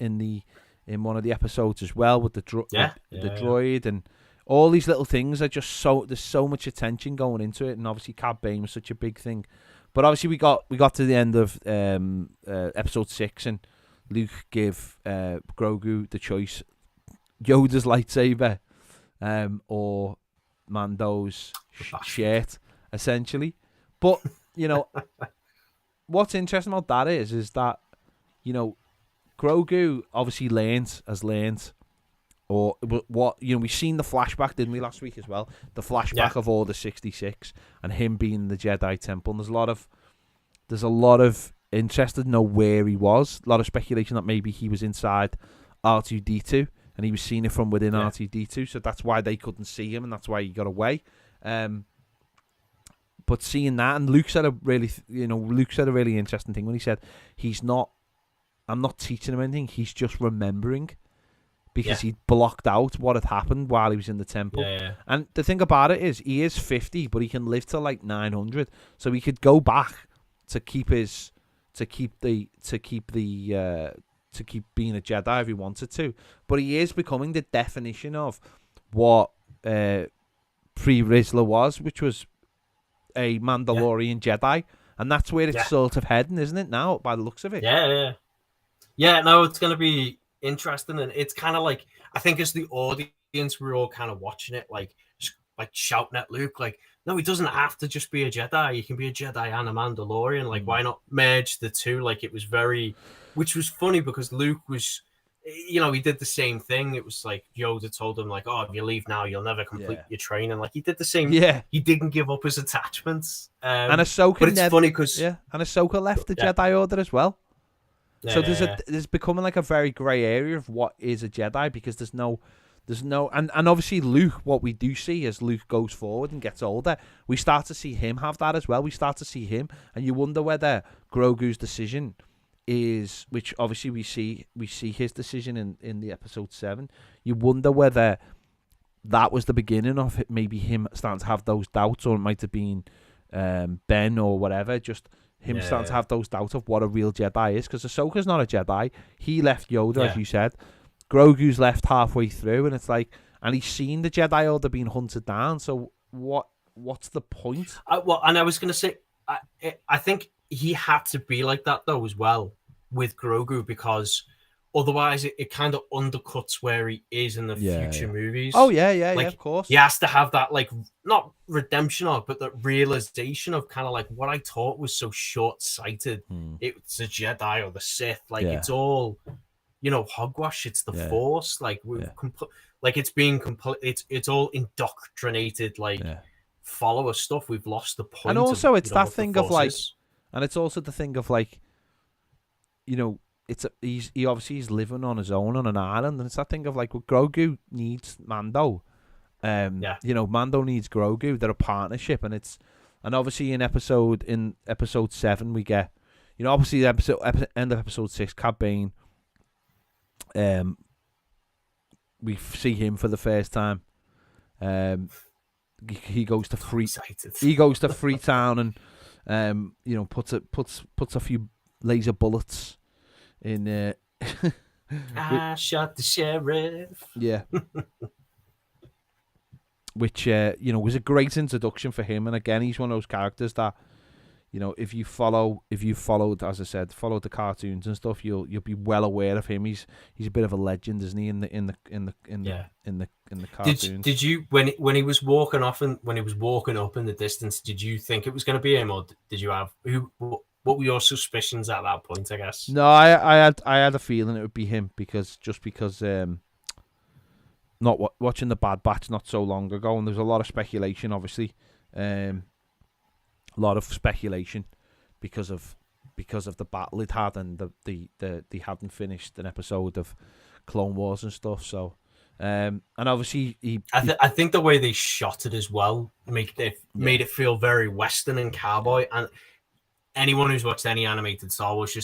one of the episodes as well with the droid, and all these little things are just there's so much attention going into it, and obviously Cad Bane was such a big thing. But obviously we got to the end of episode 6, and Luke gave Grogu the choice: Yoda's lightsaber, or Mando's shirt, essentially. But what's interesting about that is that Grogu obviously has learned, or what we've seen the flashback, didn't we, last week as well? The flashback of Order 66 and him being in the Jedi Temple. And there's a lot of interest to know where he was. A lot of speculation that maybe he was inside R2D2 and he was seeing it from within R2D2, so that's why they couldn't see him and that's why he got away. But seeing that, and Luke said a really interesting thing when he said I'm not teaching him anything, he's just remembering, because he blocked out what had happened while he was in the temple. And the thing about it is, he is 50, but he can live to like 900, so he could go back to keep being a Jedi if he wanted to. But he is becoming the definition of what pre-Rizla was, which was a Mandalorian Jedi, and that's where it's sort of heading, isn't it, now, by the looks of it? No, it's going to be interesting, and it's kind of like, I think as the audience we're all kind of watching it, like shouting at Luke, like, no, he doesn't have to just be a Jedi. He can be a Jedi and a Mandalorian. Like, why not merge the two? Like, it was which was funny because Luke was, he did the same thing. It was like Yoda told him, like, oh, if you leave now, you'll never complete your training. Like, he did the same. Yeah. He didn't give up his attachments. And Ahsoka, but it's funny because and Ahsoka left the Jedi Order as well. So there's becoming like a very grey area of what is a Jedi, because there's no, and obviously Luke, what we do see as Luke goes forward and gets older, we start to see him have that as well. We start to see him, and you wonder whether Grogu's decision is, which obviously we see his decision in the episode 7. You wonder whether that was the beginning of it, maybe him starting to have those doubts, or it might have been Ben or whatever, just him starting to have those doubts of what a real Jedi is, because Ahsoka's not a Jedi. He left Yoda, as you said. Grogu's left halfway through, and it's like, and he's seen the Jedi Order being hunted down. So what's the point? And I was going to say, I think he had to be like that though as well with Grogu, because otherwise it kind of undercuts where he is in the future movies. Oh yeah, of course. He has to have that, like, not redemption arc, but the realization of kind of like what I thought was so short-sighted. It's a Jedi or the Sith. Like, it's all, hogwash. It's the Force. Like, like it's being it's all indoctrinated, like follower stuff. We've lost the point. And also, it's that thing of like, is. And it's also the thing of like, he's living on his own on an island, and it's that thing of like, well, Grogu needs Mando. Mando needs Grogu. They're a partnership, and obviously in episode 7 we get, obviously the end of episode 6, Cad Bane. We see him for the first time. He goes to Freetown and puts a few laser bullets in. I shot the sheriff. Yeah. Which was a great introduction for him, and again, he's one of those characters that, if you followed, as I said, followed the cartoons and stuff, you'll be well aware of him. He's a bit of a legend, isn't he? In the cartoons. Did you when he was walking off and when he was walking up in the distance, did you think it was going to be him, or did you have what were your suspicions at that point? I guess. No, I had a feeling it would be him because not watching the Bad Batch not so long ago, and there's a lot of speculation, obviously. A lot of speculation because of the battle it had, and they hadn't finished an episode of Clone Wars and stuff. So, and obviously I think the way they shot it as well made it feel very Western and cowboy. And anyone who's watched any animated Star Wars,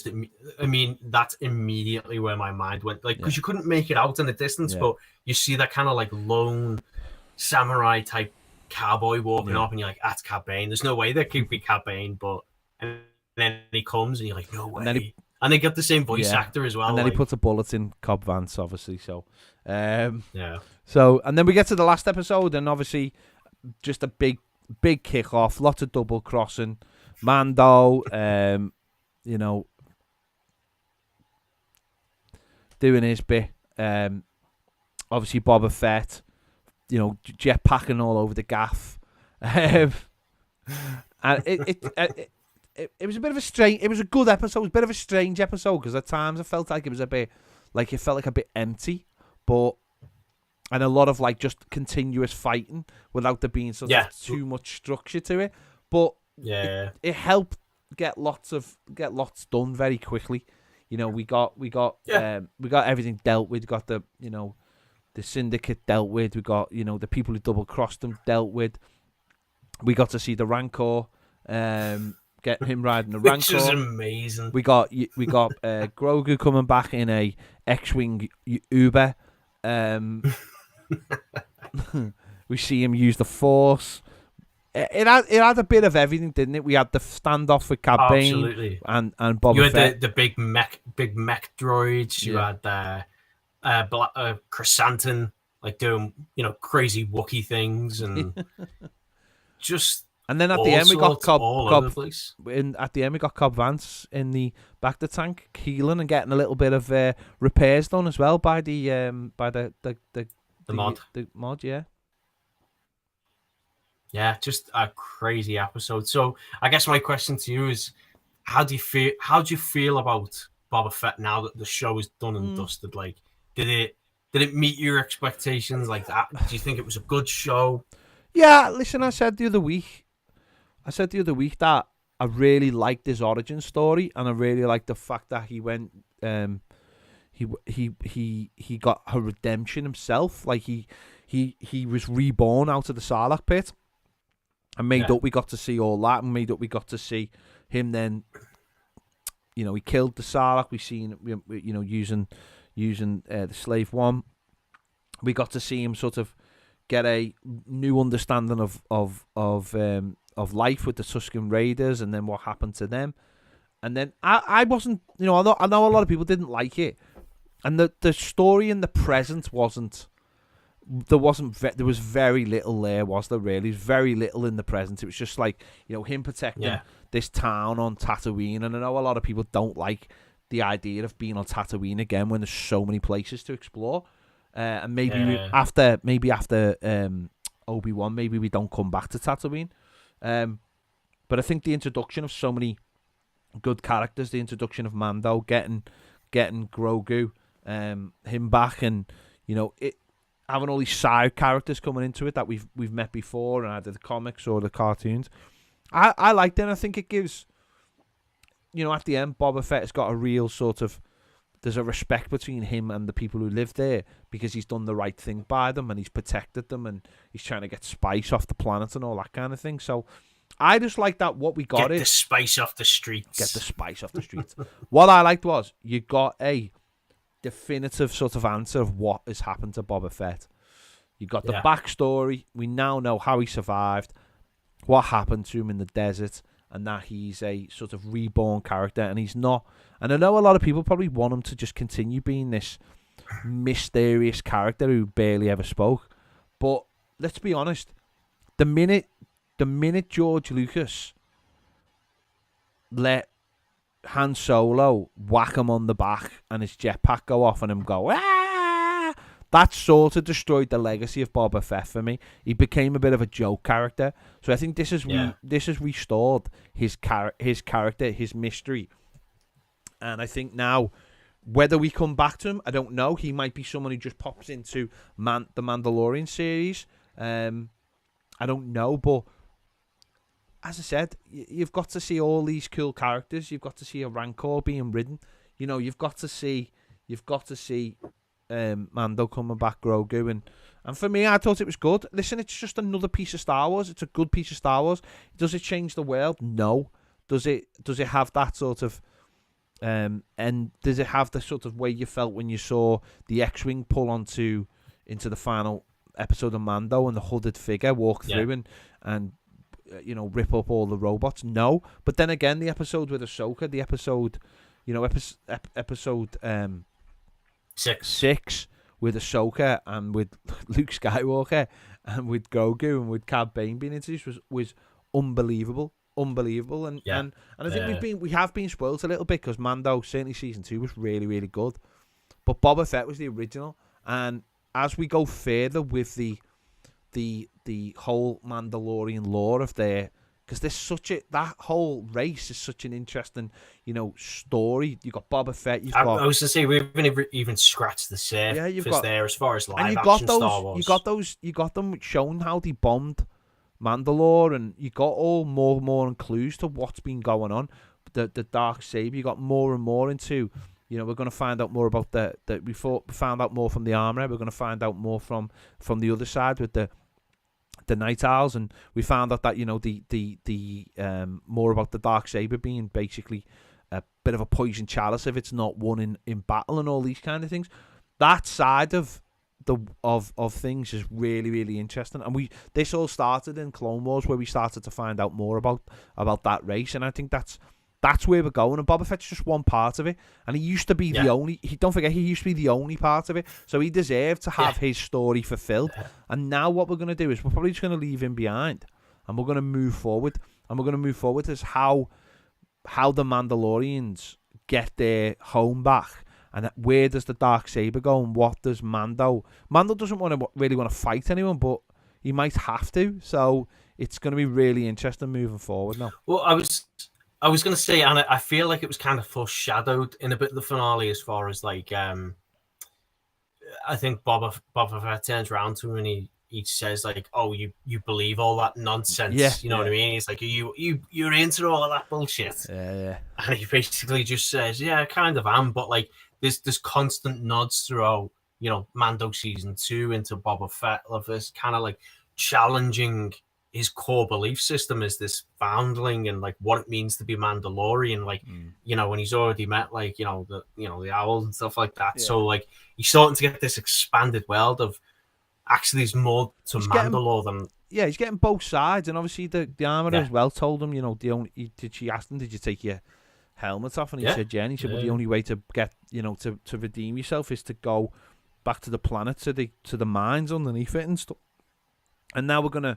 that's immediately where my mind went. Like, because you couldn't make it out in the distance, but you see that kind of like lone samurai type cowboy walking up, and you're like, that's Cad Bane. There's no way that could be Cad Bane, and then he comes, and you're like, no way. And they got the same voice actor as well. And then he puts a bullet in Cobb Vanth, obviously. So, So, and then we get to the last episode, and obviously, just a big kick-off, lots of double crossing. Mando, doing his bit. Obviously, Boba Fett, jetpacking all over the gaff. And it was a bit of a strange. It was a good episode. It was a bit of a strange episode because at times I felt like it was a bit empty, and a lot of like just continuous fighting without there being too much structure to it. But it helped get lots done very quickly. We got everything dealt with. We got the syndicate dealt with. We got the people who double crossed them dealt with. We got to see the Rancor, get him riding the Rancor, which is amazing. We got Grogu coming back in a X-wing Uber. We see him use the Force. It had a bit of everything, didn't it? We had the standoff with Cad Bane and Boba You had Fett. the big mech droids. You had Chrysanthemum, like doing crazy Wookiee things, and just. And then at the end we got Cobb Vanth in the back the tank, healing and getting a little bit of repairs done as well by the The mod. The mod, yeah. Yeah, just a crazy episode. So I guess my question to you is, how do you feel? How do you feel about Boba Fett now that the show is done and dusted? Like, did it meet your expectations? Like that? Do you think it was a good show? Yeah, listen, I said the other week that I really liked his origin story, and I really liked the fact that he went, he got her redemption himself. Like he was reborn out of the Sarlacc pit, and made up. We got to see all that, and made up. We got to see him then. You know, he killed the Sarlacc. We seen, you know, using the Slave One. We got to see him sort of get a new understanding of life with the Tusken Raiders, and then what happened to them. And then I wasn't, you know, I know a lot of people didn't like it, and the story in the present wasn't. There was very little there, was there really? There's very little in the present. It was just like, you know, him protecting this town on Tatooine. And I know a lot of people don't like the idea of being on Tatooine again when there's so many places to explore. And maybe after Obi-Wan, maybe we don't come back to Tatooine. But I think the introduction of so many good characters, the introduction of Mando, getting Grogu, him back, and, you know, having all these side characters coming into it that we've met before in either the comics or the cartoons. I liked it, and I think it gives, you know, at the end, Boba Fett has got a real sort of, there's a respect between him and the people who live there, because he's done the right thing by them, and he's protected them, and he's trying to get spice off the planet and all that kind of thing. So I just like that what we got is... Get the spice off the streets. Get the spice off the streets. What I liked was, you got a definitive sort of answer of what has happened to Boba Fett. You got the backstory. We now know how he survived, what happened to him in the desert, and that he's a sort of reborn character, and he's not. And I know a lot of people probably want him to just continue being this mysterious character who barely ever spoke. But let's be honest, the minute George Lucas let Han Solo whack him on the back and his jetpack go off and him go, that sort of destroyed the legacy of Boba Fett for me. He became a bit of a joke character. So I think this has restored his character, his mystery. And I think now, whether we come back to him, I don't know. He might be someone who just pops into the Mandalorian series. I don't know, but as I said, you've got to see all these cool characters. You've got to see a Rancor being ridden. You know, you've got to see Mando coming back, Grogu, and for me, I thought it was good. Listen, it's just another piece of Star Wars. It's a good piece of Star Wars. Does it change the world? No. Does it have that sort of and does it have the sort of way you felt when you saw the X-wing pull into the final episode of Mando and the hooded figure walk through and you know, rip up all the robots? No. But then again, the episode with Ahsoka, the episode, you know, episode 6 with Ahsoka and with Luke Skywalker and with Grogu and with Cad Bane being introduced was unbelievable. And I think we have been spoiled a little bit, because Mando, certainly season 2, was really, really good, but Boba Fett was the original. And as we go further with the whole Mandalorian lore of there, because there's that whole race is such an interesting, you know, story. You got Boba Fett. I was to say, we haven't even scratched the surface there as far as live action Star Wars. You got them showing how they bombed Mandalore, and you got all more and clues to what's been going on. The dark saber. You got more and more into. You know, we're going to find out more about we found out more from the armorer. We're going to find out more from the other side with the Night Owls, and we found out that, you know, the more about the dark saber being basically a bit of a poison chalice if it's not won in battle, and all these kind of things. That side of things is really, really interesting, and this all started in Clone Wars, where we started to find out more about that race, and I think that's where we're going. And Boba Fett's just one part of it, and he used to be the only. Don't forget, he used to be the only part of it, so he deserved to have his story fulfilled. And now what we're going to do is we're probably just going to leave him behind, and we're going to move forward. And we're going to move forward as how the Mandalorians get their home back, and where does the dark saber go, and what does Mando? Mando doesn't really want to fight anyone, but he might have to. So it's going to be really interesting moving forward now. Well, I was going to say, and I feel like it was kind of foreshadowed in a bit of the finale, as far as like I think Boba Fett turns around to him and he says like, "Oh, you believe all that nonsense?" Yeah, you know what I mean? He's like, "You're into all of that bullshit." Yeah. And he basically just says, "Yeah, I kind of am," but like there's constant nods throughout, Mando season 2 into Boba Fett of this kind of like challenging his core belief system as this foundling and like what it means to be Mandalorian, like when he's already met like the owls and stuff like that. So like he's starting to get this expanded world of actually there's more to Mandalore than he's getting both sides, and obviously the armorer as well told him, she asked him, did you take your helmet off, and he said and he said, well, the only way to get to redeem yourself is to go back to the planet, to the mines underneath it and stuff. And now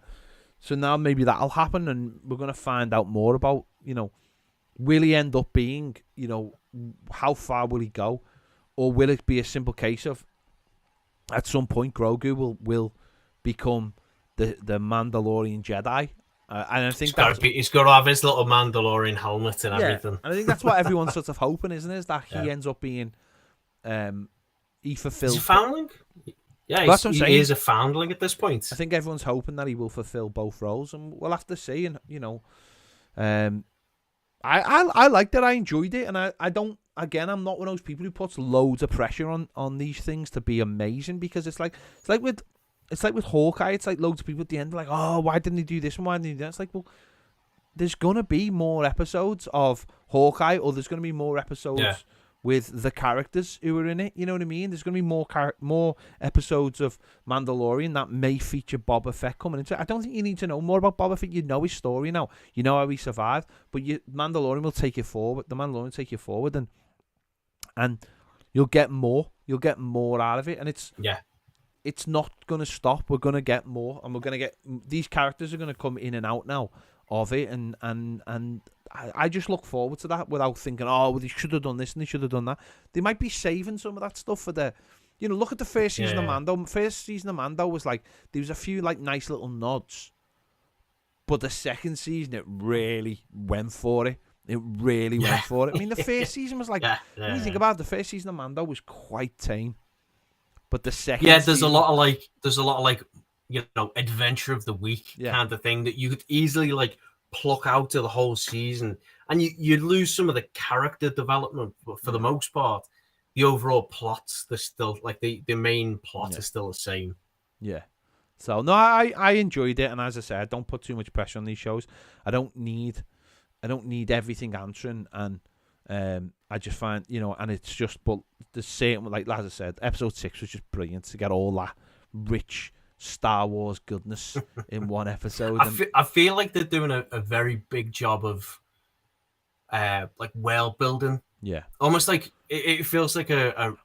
so now maybe that'll happen, and we're gonna find out more about, will he end up being, how far will he go, or will it be a simple case of at some point Grogu will become the Mandalorian Jedi, and I think he's got to have his little Mandalorian helmet and everything. And I think that's what everyone's sort of hoping, isn't it? Is that he ends up being he fulfills. He's a foundling. Yeah, he is a foundling at this point. I think everyone's hoping that he will fulfill both roles, and we'll have to see. And I liked it. I enjoyed it, and I don't. Again, I'm not one of those people who puts loads of pressure on these things to be amazing, because it's like with Hawkeye. It's like loads of people at the end are like, oh, why didn't he do this and why didn't he do that? It's like, well, there's gonna be more episodes of Hawkeye, or there's gonna be more episodes with the characters who are in it. You know what I mean? There's going to be more episodes of Mandalorian that may feature Boba Fett coming into it. I don't think you need to know more about Boba Fett. You know his story now. You know how he survived. But Mandalorian will take you forward. The Mandalorian will take you forward, and you'll get more. You'll get more out of it, and it's not going to stop. We're going to get more, and we're going to get these characters are going to come in and out now of it, and I just look forward to that without thinking, oh, well, they should have done this and they should have done that. They might be saving some of that stuff for the, look at the first season of Mando. First season of Mando was like, there was a few like nice little nods, but the second season, it really went for it. It really went for it. I mean, the first season was like, when you think about it, the first season of Mando was quite tame, but the second there's a lot of like, adventure of the week kind of thing that you could easily like pluck out to the whole season, and you lose some of the character development, but for the most part the overall plots, they're still like the main plot is still the same. So no, I enjoyed it, and as I said, I don't put too much pressure on these shows. I don't need everything answering, and I just find, and it's just, but the same, like as I said, episode 6 was just brilliant to get all that rich Star Wars goodness in one episode. I feel like they're doing a very big job of like world building. Almost like it feels like a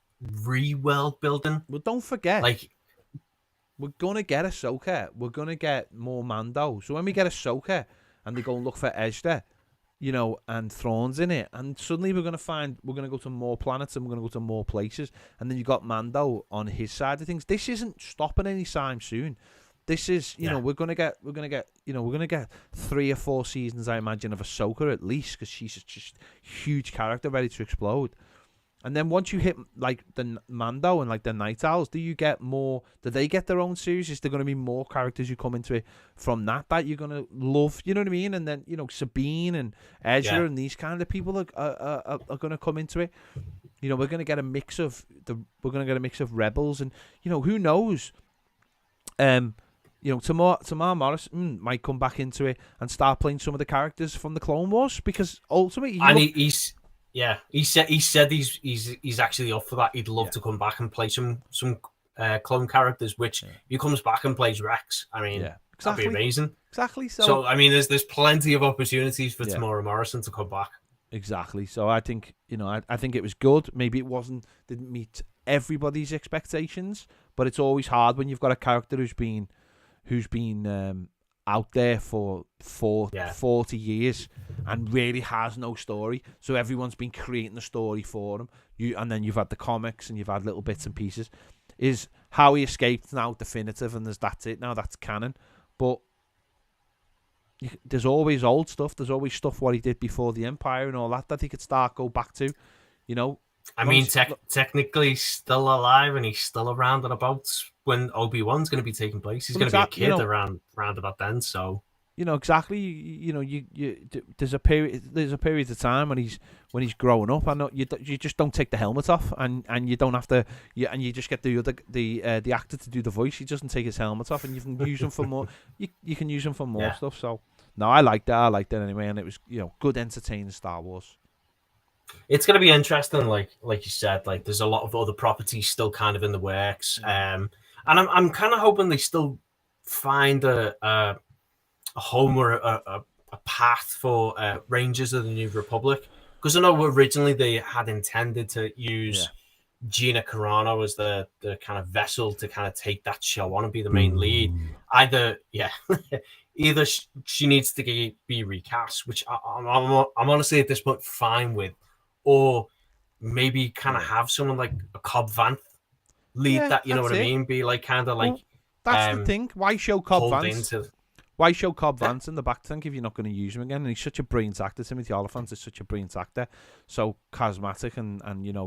re-world building. Well, don't forget, like, we're gonna get Ahsoka. We're gonna get more Mando. So when we get Ahsoka and they go and look for Ezra, and Thrawn's in it, and suddenly we're gonna go to more planets, and we're gonna go to more places, and then you got Mando on his side of things. This isn't stopping anytime soon. This is, we're gonna get 3 or 4 seasons, I imagine, of Ahsoka at least, because she's just huge character ready to explode. And then once you hit like the Mando and like the Night Owls, do you get more? Do they get their own series? Is there going to be more characters who come into it from that you're going to love? You know what I mean? And then Sabine and Ezra and these kind of people are going to come into it. We're going to get a mix of Rebels, and who knows? Tamar Morrison might come back into it and start playing some of the characters from the Clone Wars, because ultimately, he said he's actually up for that. He'd love to come back and play some clone characters. Which if he comes back and plays Rex, I mean, that'd be amazing. Exactly. So I mean, there's plenty of opportunities for Tamara Morrison to come back. Exactly. So I think I think it was good. Maybe it didn't meet everybody's expectations, but it's always hard when you've got a character who's been out there for 40 years and really has no story. So everyone's been creating the story for him. And then you've had the comics and you've had little bits and pieces. Is how he escaped now definitive, and that's it now. That's canon. But there's always old stuff. There's always stuff what he did before the Empire and all that he could go back to. You know. I mean, technically he's still alive and he's still around and about when Obi-Wan's going to be taking place. He's going to be a kid around about then. So exactly. You there's a period of time when he's growing up. I know you just don't take the helmet off, and you don't have to. And you just get the actor to do the voice. He doesn't take his helmet off, and you can use him for more. You can use him for more stuff. So no, I liked that anyway, and it was good, entertaining Star Wars. It's going to be interesting, like you said. Like there's a lot of other properties still kind of in the works, and I'm kind of hoping they still find a home or a path for Rangers of the New Republic, because I know originally they had intended to use Gina Carano as the kind of vessel to kind of take that show on and be the main lead. Either she needs to be recast, which I'm honestly at this point fine with. Or maybe kind of have someone like a Cobb Vanth lead that, you know what I mean? Be like kind of like. That's the thing. Why show Cobb Vanth? Why show Cobb Vanth in the back tank if you're not going to use him again? And he's such a brilliant actor. Timothy Olyphant is such a brilliant actor, so charismatic, and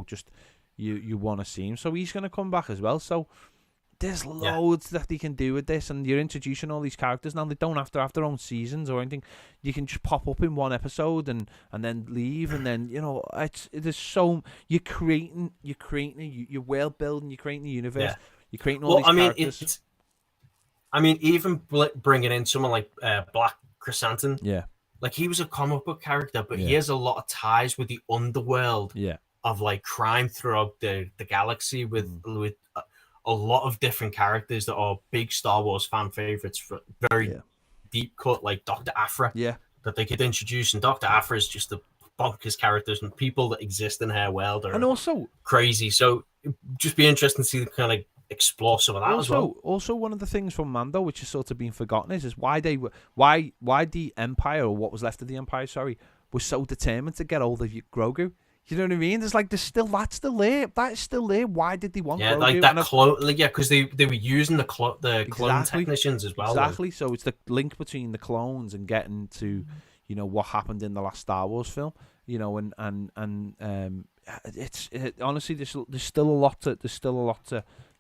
just you want to see him. So he's going to come back as well. So there's loads that they can do with this, and you're introducing all these characters now. They don't have to have their own seasons or anything. You can just pop up in one episode and then leave, and then there's so you're creating you're world building, you're creating the universe, you're creating all these characters. Even bringing in someone like Black Chrysanthemum, like he was a comic book character, but he has a lot of ties with the underworld of like crime throughout the galaxy with a lot of different characters that are big Star Wars fan favorites for very deep cut, like Dr. Aphra, that they could introduce. And Dr. Aphra is just the bonkers characters, and people that exist in her world are also crazy. So it'd just be interesting to see them kind of explore some of that as well. Also, one of the things from Mando, which is sort of being forgotten, is why the Empire, or what was left of the Empire, was so determined to get hold of Grogu. You know what I mean? There's like that's still there. That's still there. Why did they want Grogu? Like that clone, because they were using the clone technicians as well. Exactly. So it's the link between the clones and getting to, what happened in the last Star Wars film. It's honestly there's still a lot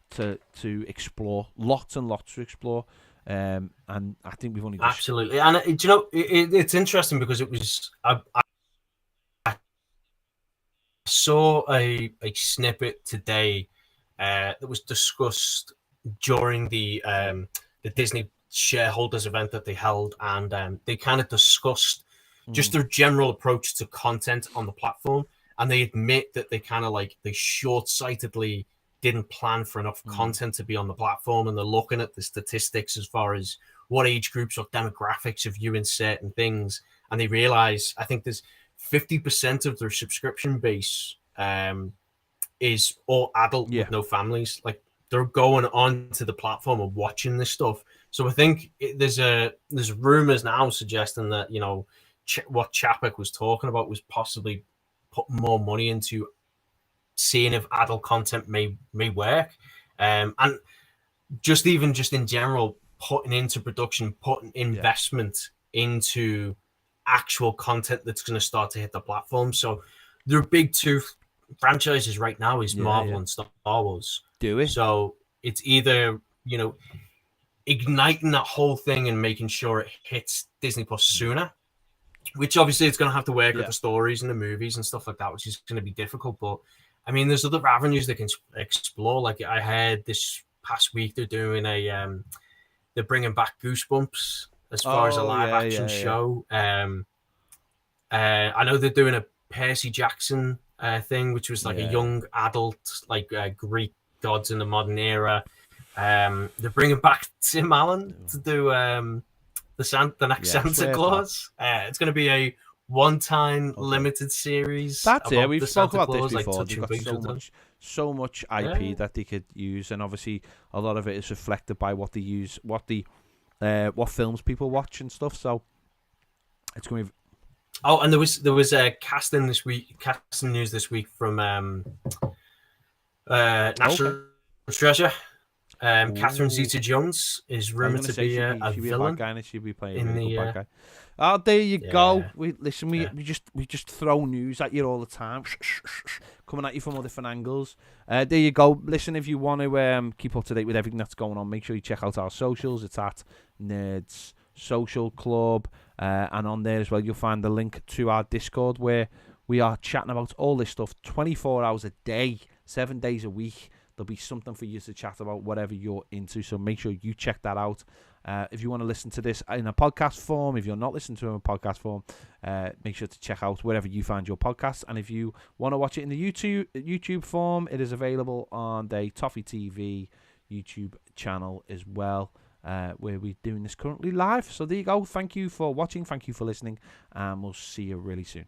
to explore. Lots and lots to explore. And I think we've only absolutely. And it's interesting because it was I saw a snippet today that was discussed during the Disney shareholders event that they held, and they kind of discussed just their general approach to content on the platform, and they admit that they kind of they short-sightedly didn't plan for enough content to be on the platform, and they're looking at the statistics as far as what age groups or demographics are viewing certain things, and they realize I think there's 50% of their subscription base is all adult with no families. Like they're going on to the platform and watching this stuff. So I think there's rumors now suggesting that what Chapek was talking about was possibly putting more money into seeing if adult content may work, and just in general putting into production, putting investment into actual content that's going to start to hit the platform. So their big two franchises right now is Marvel and Star Wars. Do it. So it's either igniting that whole thing and making sure it hits Disney Plus sooner, which obviously it's going to have to work with the stories and the movies and stuff like that, which is going to be difficult. But I mean, there's other avenues they can explore. Like I heard this past week, they're doing they're bringing back Goosebumps as far as a live action show. I know they're doing a Percy Jackson thing, which was like a young adult, Greek gods in the modern era. They're bringing back Tim Allen to do the next Santa Claus. It's going to be a one-time limited series. That's it. We've spoken about this before. They've got so much IP that they could use, and obviously a lot of it is reflected by what they use, what the what films people watch and stuff. So it's going to be. Oh, and there was casting news this week from National Treasure. Catherine Zeta-Jones is rumored to be a villain. Bad guy, and she'd be playing a really good bad guy. Oh, there you go. We just throw news at you all the time, coming at you from all different angles. There you go. Listen, if you want to keep up to date with everything that's going on, make sure you check out our socials. It's at Nerds Social Club, and on there as well, you'll find the link to our Discord where we are chatting about all this stuff 24 hours a day, 7 days a week. There'll be something for you to chat about, whatever you're into. So make sure you check that out. If you want to listen to this in a podcast form, if you're not listening to it in a podcast form, make sure to check out wherever you find your podcasts. And if you want to watch it in the YouTube form, it is available on the Toffee TV YouTube channel as well, where we're doing this currently live. So there you go. Thank you for watching. Thank you for listening. And we'll see you really soon.